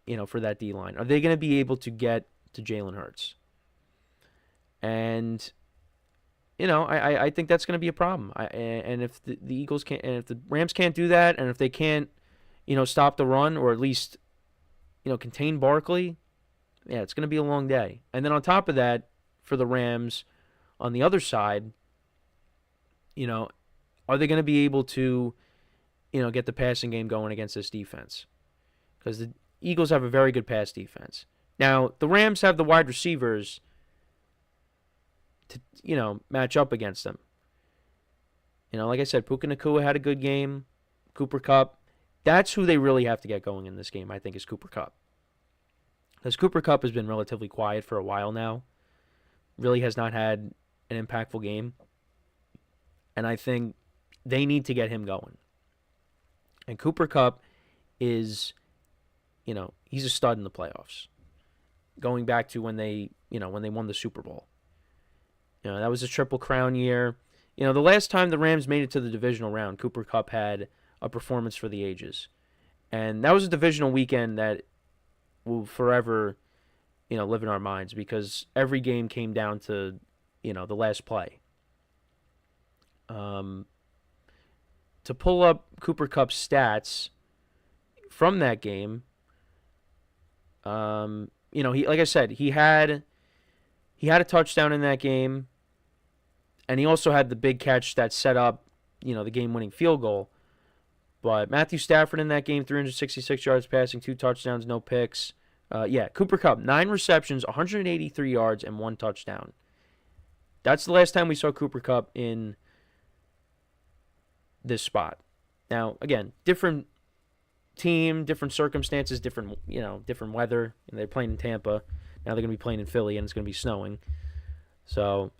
you know, for that D-line. Are they going to be able to get to Jalen Hurts? And, you know, I think that's going to be a problem. And if the Eagles can't, and if the Rams can't do that, and if they can't, you know, stop the run, or at least, you know, contain Barkley, yeah, it's going to be a long day. And then on top of that, for the Rams, on the other side, you know, are they going to be able to, you know, get the passing game going against this defense? Because the Eagles have a very good pass defense. Now, the Rams have the wide receivers to, you know, match up against them. You know, like I said, Puka Nacua had a good game. Cooper Kupp. That's who they really have to get going in this game, I think, is Cooper Kupp. Because Cooper Kupp has been relatively quiet for a while now. Really has not had an impactful game. And I think they need to get him going. And Cooper Kupp is, you know, he's a stud in the playoffs. Going back to when they won the Super Bowl. You know, that was a Triple Crown year. You know, the last time the Rams made it to the divisional round, Cooper Kupp had a performance for the ages. And that was a divisional weekend that will forever, you know, live in our minds, because every game came down to, you know, the last play. To pull up Cooper Kupp's stats from that game, you know, he, like I said, he had a touchdown in that game, and he also had the big catch that set up, you know, the game-winning field goal. But Matthew Stafford in that game, 366 yards passing, 2 touchdowns, no picks. Cooper Kupp, 9 receptions, 183 yards, and 1 touchdown. That's the last time we saw Cooper Kupp in this spot. Now, again, different team, different circumstances, different weather. And they're playing in Tampa. Now they're going to be playing in Philly, and it's going to be snowing. So,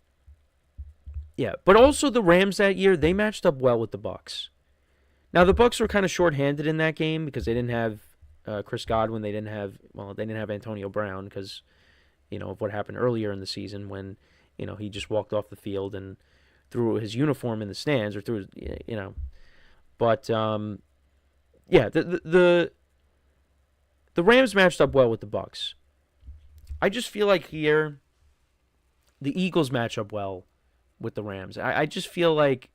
yeah. But also the Rams that year, they matched up well with the Bucs. Now, the Bucs were kind of shorthanded in that game because they didn't have Chris Godwin. They didn't have Antonio Brown because, you know, of what happened earlier in the season when, you know, he just walked off the field and threw his uniform in the stands, or threw his, you know. But, yeah, the Rams matched up well with the Bucs. I just feel like here the Eagles match up well with the Rams. I just feel like,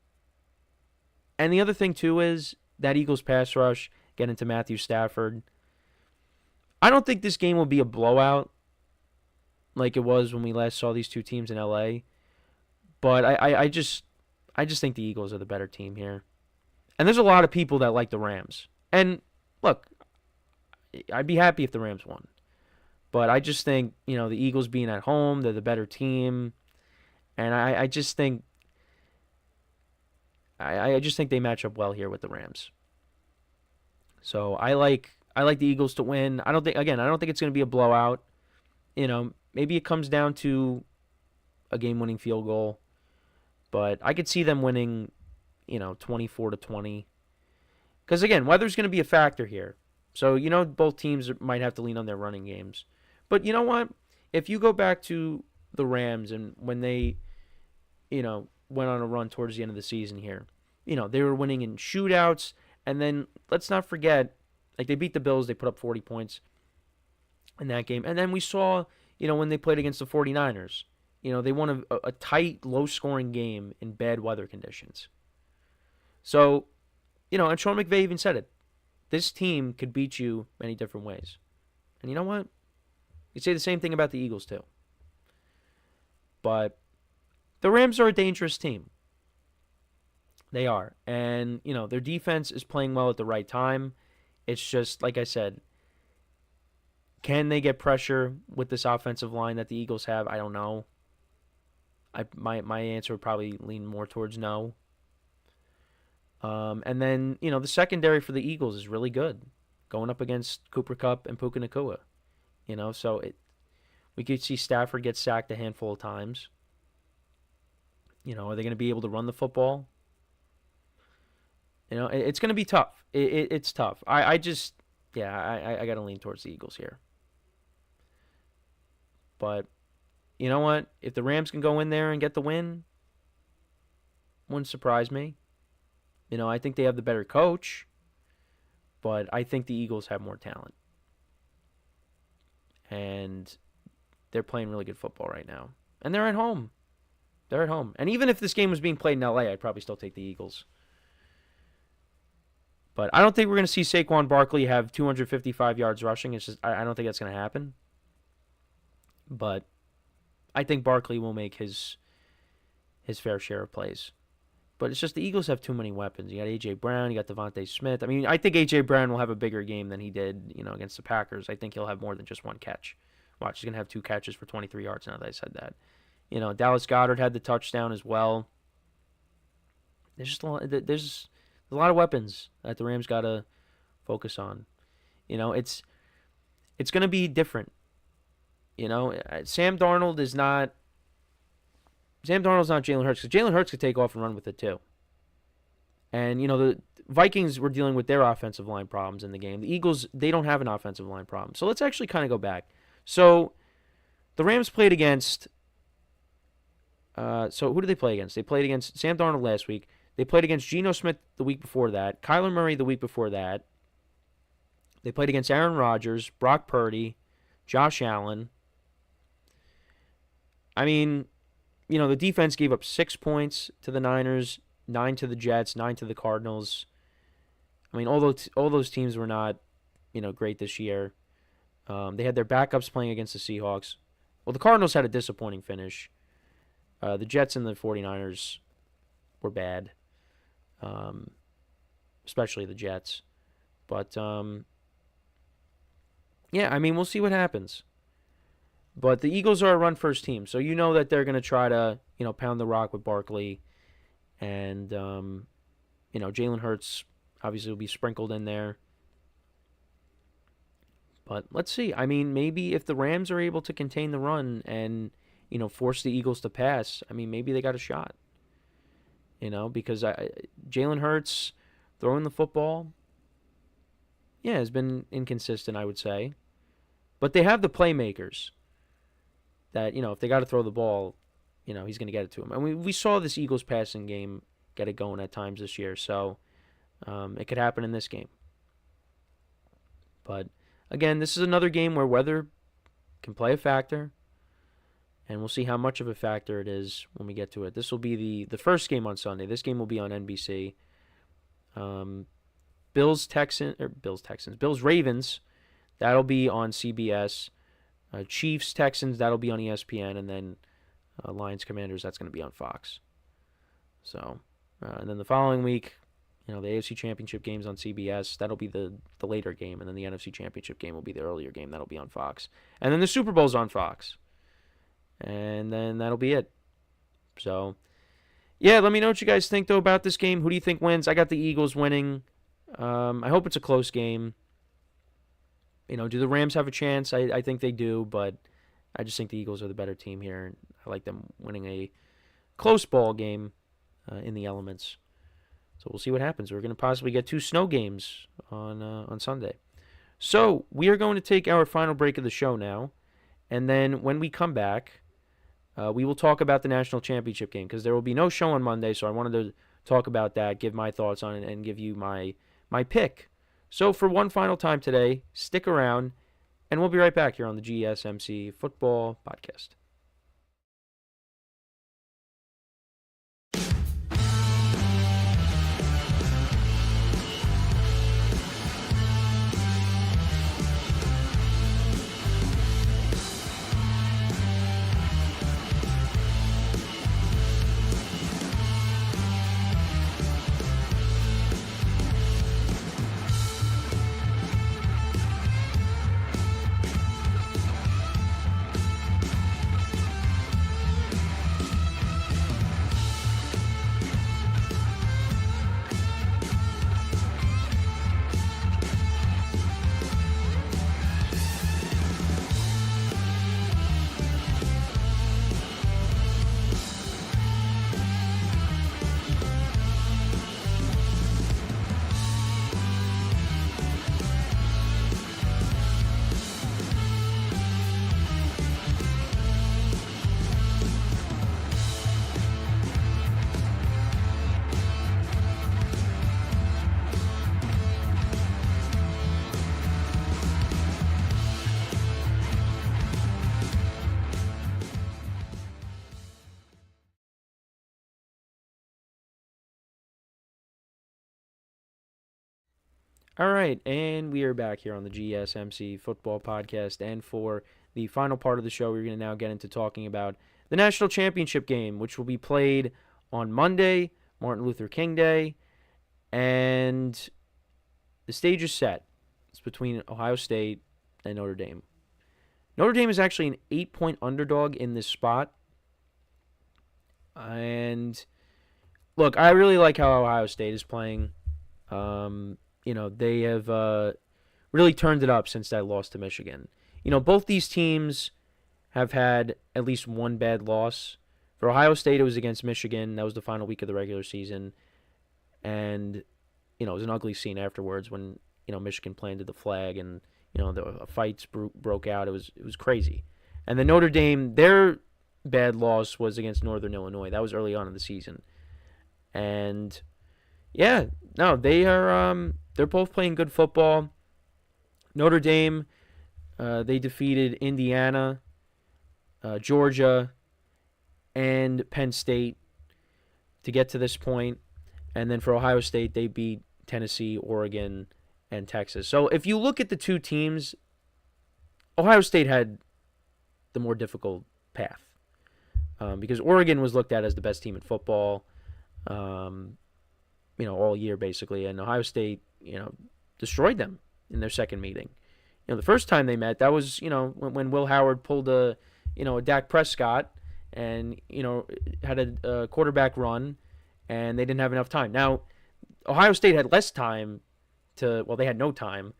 and the other thing too is that Eagles pass rush get into Matthew Stafford. I don't think this game will be a blowout like it was when we last saw these two teams in LA. But I just think the Eagles are the better team here. And there's a lot of people that like the Rams. And look, I'd be happy if the Rams won. But I just think, the Eagles being at home, they're the better team. And I just think they match up well here with the Rams. So I like the Eagles to win. I don't think it's going to be a blowout. Maybe it comes down to a game-winning field goal. But I could see them winning, 24-20. Because, again, weather's going to be a factor here. So, both teams might have to lean on their running games. But you know what? If you go back to the Rams and when they, went on a run towards the end of the season here, they were winning in shootouts. And then, let's not forget, they beat the Bills. They put up 40 points in that game. And then we saw, when they played against the 49ers, they won a tight, low-scoring game in bad weather conditions. So, and Sean McVay even said it. This team could beat you many different ways. And you know what? You say the same thing about the Eagles, too. But the Rams are a dangerous team. They are. And, their defense is playing well at the right time. It's just, like I said, can they get pressure with this offensive line that the Eagles have? I don't know. My answer would probably lean more towards no. And then, the secondary for the Eagles is really good, going up against Cooper Kupp and Puka Nacua. So we could see Stafford get sacked a handful of times. Are they going to be able to run the football? It's going to be tough. It's tough. I got to lean towards the Eagles here. But you know what? If the Rams can go in there and get the win, wouldn't surprise me. I think they have the better coach, but I think the Eagles have more talent. And they're playing really good football right now. And they're at home. They're at home. And even if this game was being played in LA, I'd probably still take the Eagles. But I don't think we're going to see Saquon Barkley have 255 yards rushing. It's just I don't think that's going to happen. But I think Barkley will make his fair share of plays. But it's just the Eagles have too many weapons. You got A.J. Brown, you got Devontae Smith. I mean, I think A.J. Brown will have a bigger game than he did, against the Packers. I think he'll have more than just one catch. Watch, he's going to have 2 catches for 23 yards now that I said that. Dallas Goedert had the touchdown as well. There's just there's a lot of weapons that the Rams got to focus on. It's going to be different. Sam Darnold's not Jalen Hurts, because Jalen Hurts could take off and run with it too. And, the Vikings were dealing with their offensive line problems in the game. The Eagles, they don't have an offensive line problem. So let's actually kind of go back. So the Rams played against, so who did they play against? They played against Sam Darnold last week. They played against Geno Smith the week before that, Kyler Murray the week before that. They played against Aaron Rodgers, Brock Purdy, Josh Allen. I mean, the defense gave up 6 points to the Niners, 9 to the Jets, 9 to the Cardinals. I mean, all those teams were not, great this year. They had their backups playing against the Seahawks. Well, the Cardinals had a disappointing finish. The Jets and the 49ers were bad, especially the Jets. But, yeah, I mean, we'll see what happens. But the Eagles are a run-first team, so that they're going to try to, pound the rock with Barkley. And, Jalen Hurts obviously will be sprinkled in there. But let's see. I mean, maybe if the Rams are able to contain the run and, force the Eagles to pass, I mean, maybe they got a shot. Because Jalen Hurts throwing the football, has been inconsistent, I would say. But they have the playmakers that, if they got to throw the ball, he's going to get it to him. And we saw this Eagles passing game get it going at times this year. So it could happen in this game. But, again, this is another game where weather can play a factor. And we'll see how much of a factor it is when we get to it. This will be the first game on Sunday. This game will be on NBC. Bills Ravens, that'll be on CBS. Chiefs Texans, that'll be on ESPN, and then Lions Commanders, that's going to be on Fox. So, and then the following week, the AFC Championship game's on CBS. That'll be the later game, and then the NFC Championship game will be the earlier game. That'll be on Fox. And then the Super Bowl's on Fox. And then that'll be it. So, yeah, let me know what you guys think, though, about this game. Who do you think wins? I got the Eagles winning. I hope it's a close game. Do the Rams have a chance? I think they do, but I just think the Eagles are the better team here. I like them winning a close ball game in the elements. So we'll see what happens. We're going to possibly get 2 snow games on Sunday. So we are going to take our final break of the show now, and then when we come back, we will talk about the national championship game because there will be no show on Monday. So I wanted to talk about that, give my thoughts on it, and give you my pick. So for one final time today, stick around, and we'll be right back here on the GSMC Football Podcast. All right, and we are back here on the GSMC Football Podcast, and for the final part of the show, we're going to now get into talking about the National Championship game, which will be played on Monday, Martin Luther King Day, and the stage is set. It's between Ohio State and Notre Dame. Notre Dame is actually an 8-point underdog in this spot, and look, I really like how Ohio State is playing. They have really turned it up since that loss to Michigan. Both these teams have had at least one bad loss. For Ohio State, it was against Michigan. That was the final week of the regular season. And, it was an ugly scene afterwards when, Michigan planted the flag and, the fights broke out. It was crazy. And then Notre Dame, their bad loss was against Northern Illinois. That was early on in the season. And, yeah, no, they're both playing good football. Notre Dame, they defeated Indiana, Georgia, and Penn State to get to this point. And then for Ohio State, they beat Tennessee, Oregon, and Texas. So if you look at the two teams, Ohio State had the more difficult path because Oregon was looked at as the best team in football, all year basically, and Ohio State, destroyed them in their second meeting. The first time they met, that was, when Will Howard pulled a Dak Prescott and, had a quarterback run, and they didn't have enough time. Now, Ohio State had less time they had no time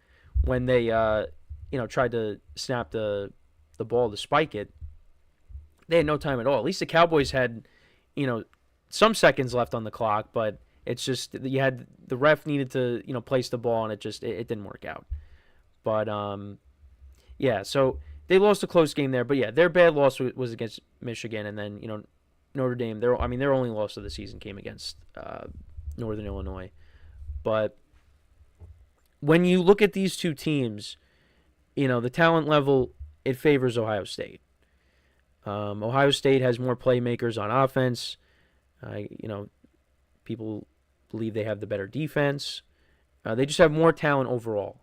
when they, tried to snap the ball to spike it. They had no time at all. At least the Cowboys had, some seconds left on the clock, but it's just the ref needed to, place the ball, and it didn't work out. But, so they lost a close game there. But, yeah, their bad loss was against Michigan. And then, Notre Dame, their only loss of the season came against Northern Illinois. But when you look at these two teams, the talent level, it favors Ohio State. Ohio State has more playmakers on offense. People believe they have the better defense. They just have more talent overall.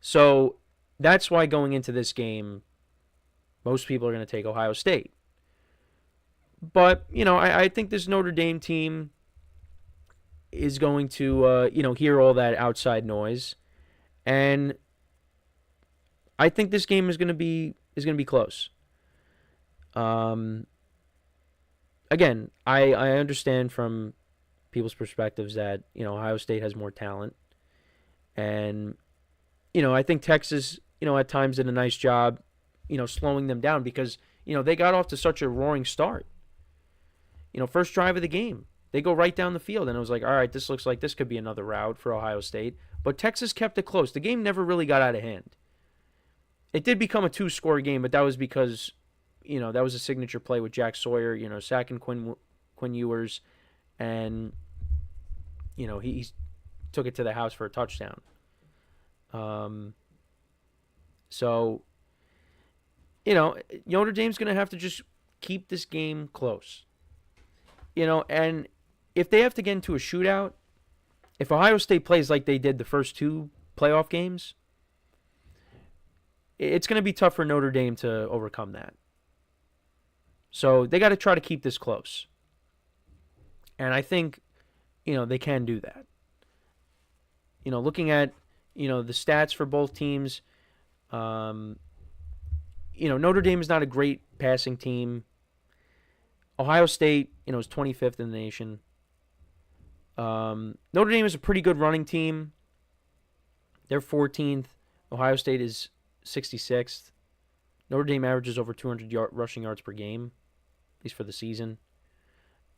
So that's why going into this game, most people are going to take Ohio State. But, I think this Notre Dame team is going to, hear all that outside noise. And I think this game is going to be close. Again, I understand from people's perspectives that, Ohio State has more talent. And, I think Texas, at times did a nice job, slowing them down because, they got off to such a roaring start. First drive of the game, they go right down the field. And it was like, all right, this looks like this could be another rout for Ohio State. But Texas kept it close. The game never really got out of hand. It did become a 2-score game, but that was because, that was a signature play with Jack Sawyer, sacking Quinn Ewers. And, he took it to the house for a touchdown. So, Notre Dame's going to have to just keep this game close. And if they have to get into a shootout, if Ohio State plays like they did the first 2 playoff games, it's going to be tough for Notre Dame to overcome that. So they got to try to keep this close. And I think, they can do that. Looking at, the stats for both teams, Notre Dame is not a great passing team. Ohio State, is 25th in the nation. Notre Dame is a pretty good running team. They're 14th. Ohio State is 66th. Notre Dame averages over 200 rushing yards per game, at least for the season.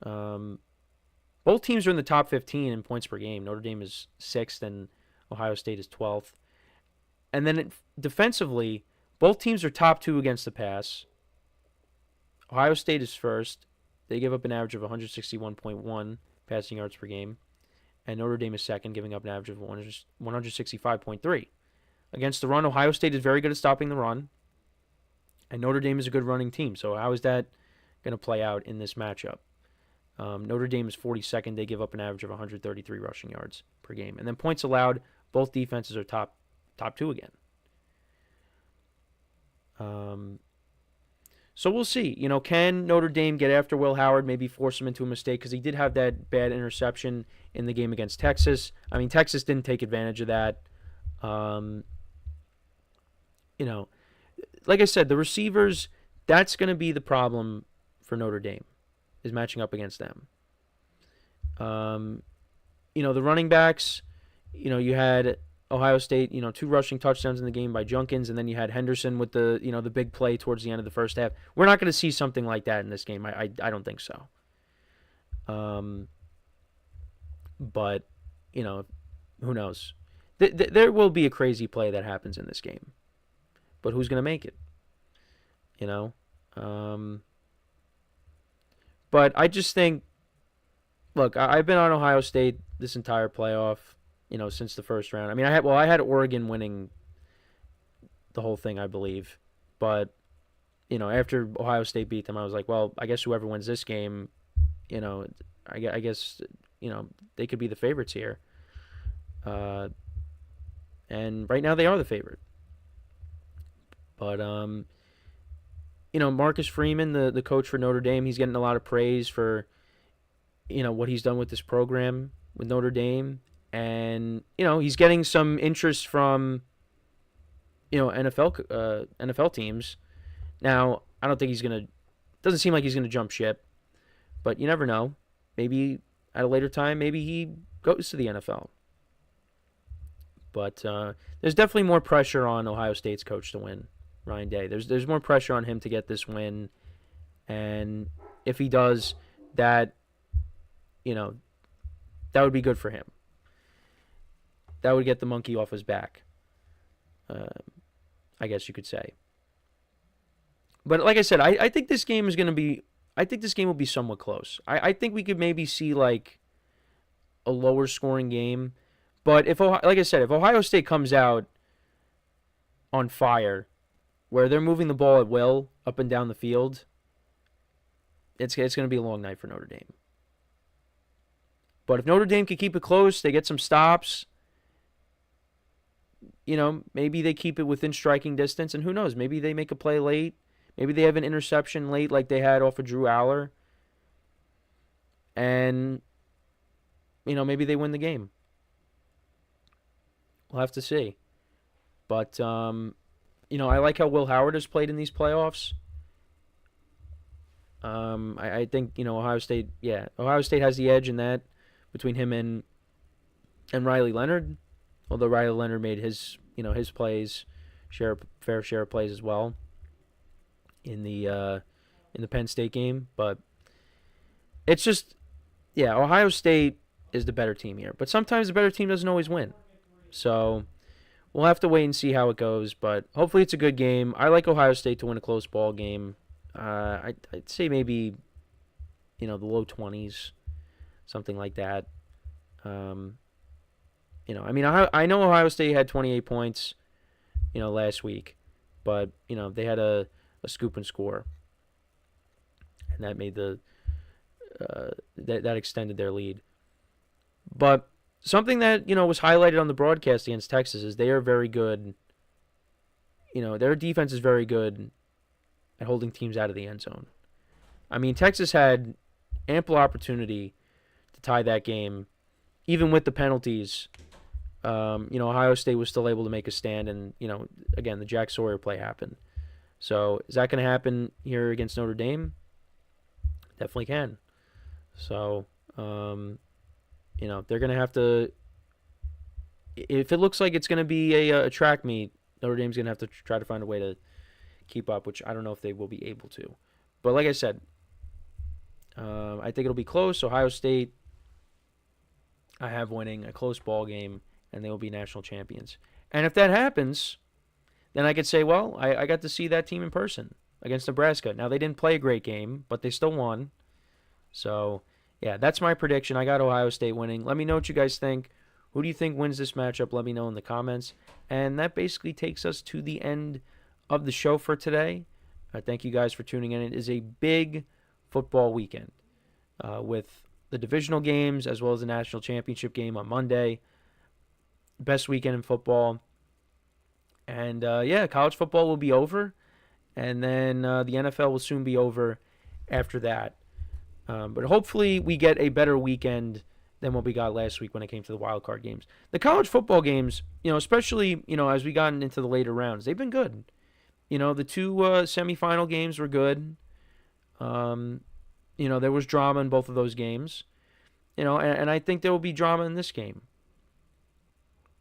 Both teams are in the top 15 in points per game. Notre Dame is 6th and Ohio State is 12th. And then defensively, both teams are top 2 against the pass. Ohio State is first. They give up an average of 161.1 passing yards per game. And Notre Dame is second, giving up an average of 165.3. Against the run, Ohio State is very good at stopping the run. And Notre Dame is a good running team. So how is that going to play out in this matchup? Notre Dame is 42nd. They give up an average of 133 rushing yards per game. And then points allowed, both defenses are top 2 again. So we'll see. Can Notre Dame get after Will Howard, maybe force him into a mistake? Because he did have that bad interception in the game against Texas. I mean, Texas didn't take advantage of that. Like I said, the receivers, that's going to be the problem for Notre Dame, is matching up against them. The running backs, you had Ohio State, 2 rushing touchdowns in the game by Junkins, and then you had Henderson with the, the big play towards the end of the first half. We're not going to see something like that in this game. I don't think so. But, who knows? There will be a crazy play that happens in this game. But who's going to make it? But I just think, look, I've been on Ohio State this entire playoff, since the first round. I mean, I had Oregon winning the whole thing, I believe. But, after Ohio State beat them, I was like, well, I guess whoever wins this game, I guess, they could be the favorites here. And right now they are the favorite. But, Marcus Freeman, the coach for Notre Dame, he's getting a lot of praise for, what he's done with this program with Notre Dame. And, he's getting some interest from, NFL teams. Now, I don't think doesn't seem like he's going to jump ship. But you never know. Maybe at a later time, maybe he goes to the NFL. But there's definitely more pressure on Ohio State's coach to win, Ryan Day. There's more pressure on him to get this win. And if he does, that would be good for him. That would get the monkey off his back, I guess you could say. But like I said, I think this game is going to be... I think this game will be somewhat close. I think we could maybe see like a lower scoring game. But if Ohio State comes out on fire, where they're moving the ball at will up and down the field, it's going to be a long night for Notre Dame. But if Notre Dame can keep it close, they get some stops, maybe they keep it within striking distance, and who knows? Maybe they make a play late. Maybe they have an interception late like they had off of Drew Aller. And, maybe they win the game. We'll have to see. But, I like how Will Howard has played in these playoffs. I think, Ohio State has the edge in that between him and Riley Leonard. Although Riley Leonard made his plays, fair share of plays as well in the Penn State game. But it's just, Ohio State is the better team here. But sometimes the better team doesn't always win. So we'll have to wait and see how it goes. But hopefully it's a good game. I like Ohio State to win a close ball game. I'd say maybe, the low 20s, something like that. I know Ohio State had 28 points, last week, but they had a scoop and score, and that made that extended their lead. But something that was highlighted on the broadcast against Texas is they are very good. Their defense is very good at holding teams out of the end zone. I mean, Texas had ample opportunity to tie that game, even with the penalties. Ohio State was still able to make a stand, and, again, the Jack Sawyer play happened. So is that going to happen here against Notre Dame? Definitely can. So, they're going to have to, if it looks like it's going to be a track meet, Notre Dame's going to have to try to find a way to keep up, which I don't know if they will be able to. But like I said, I think it'll be close. Ohio State, I have winning a close ball game, and they will be national champions. And if that happens, then I could say, well, I got to see that team in person against Nebraska. Now, they didn't play a great game, but they still won. So, that's my prediction. I got Ohio State winning. Let me know what you guys think. Who do you think wins this matchup? Let me know in the comments. And that basically takes us to the end of the show for today. Thank you guys for tuning in. It is a big football weekend with the divisional games as well as the national championship game on Monday. Best weekend in football. And, college football will be over. And then the NFL will soon be over after that. But hopefully we get a better weekend than what we got last week when it came to the wild card games. The college football games, especially, as we gotten into the later rounds, they've been good. The two semifinal games were good. There was drama in both of those games. And I think there will be drama in this game.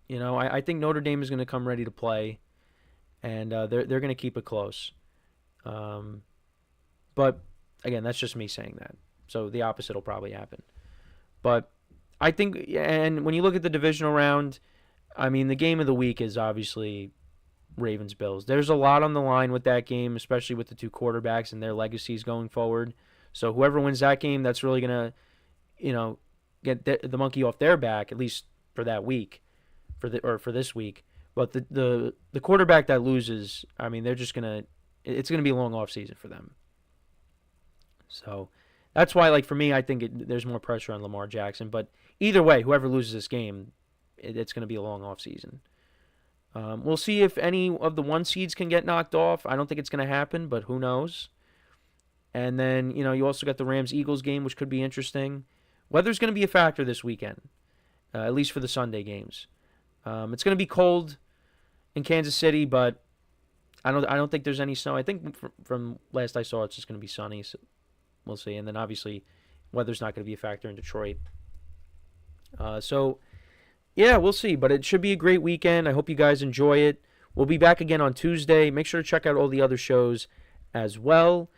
I think Notre Dame is going to come ready to play, and they're going to keep it close. But, again, that's just me saying that. So the opposite will probably happen. But I think, and when you look at the divisional round, I mean, the game of the week is obviously Ravens-Bills. There's a lot on the line with that game, especially with the two quarterbacks and their legacies going forward. So whoever wins that game, that's really going to, get the monkey off their back, at least for that week, for this week. But the quarterback that loses, I mean, it's going to be a long off season for them. So that's why, for me, I think there's more pressure on Lamar Jackson. But either way, whoever loses this game, it's going to be a long off season. We'll see if any of the 1 seeds can get knocked off. I don't think it's going to happen, but who knows? And then, you also got the Rams-Eagles game, which could be interesting. Weather's going to be a factor this weekend, at least for the Sunday games. It's going to be cold in Kansas City, but I don't think there's any snow. I think from last I saw, it's just going to be sunny. So we'll see. And then obviously, weather's not going to be a factor in Detroit. We'll see. But it should be a great weekend. I hope you guys enjoy it. We'll be back again on Tuesday. Make sure to check out all the other shows as well.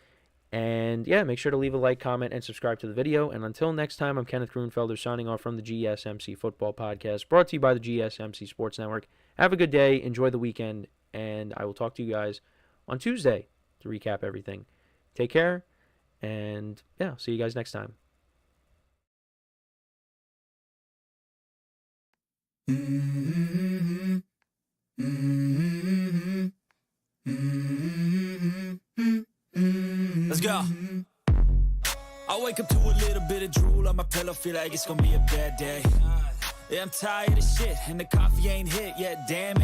And, make sure to leave a like, comment, and subscribe to the video. And until next time, I'm Kenneth Grunfelder signing off from the GSMC Football Podcast, brought to you by the GSMC Sports Network. Have a good day. Enjoy the weekend. And I will talk to you guys on Tuesday to recap everything. Take care. And, see you guys next time. Let's go. I wake up to a little bit of drool on my pillow, feel like it's gonna be a bad day. Yeah, I'm tired of shit, and the coffee ain't hit yet, damn it.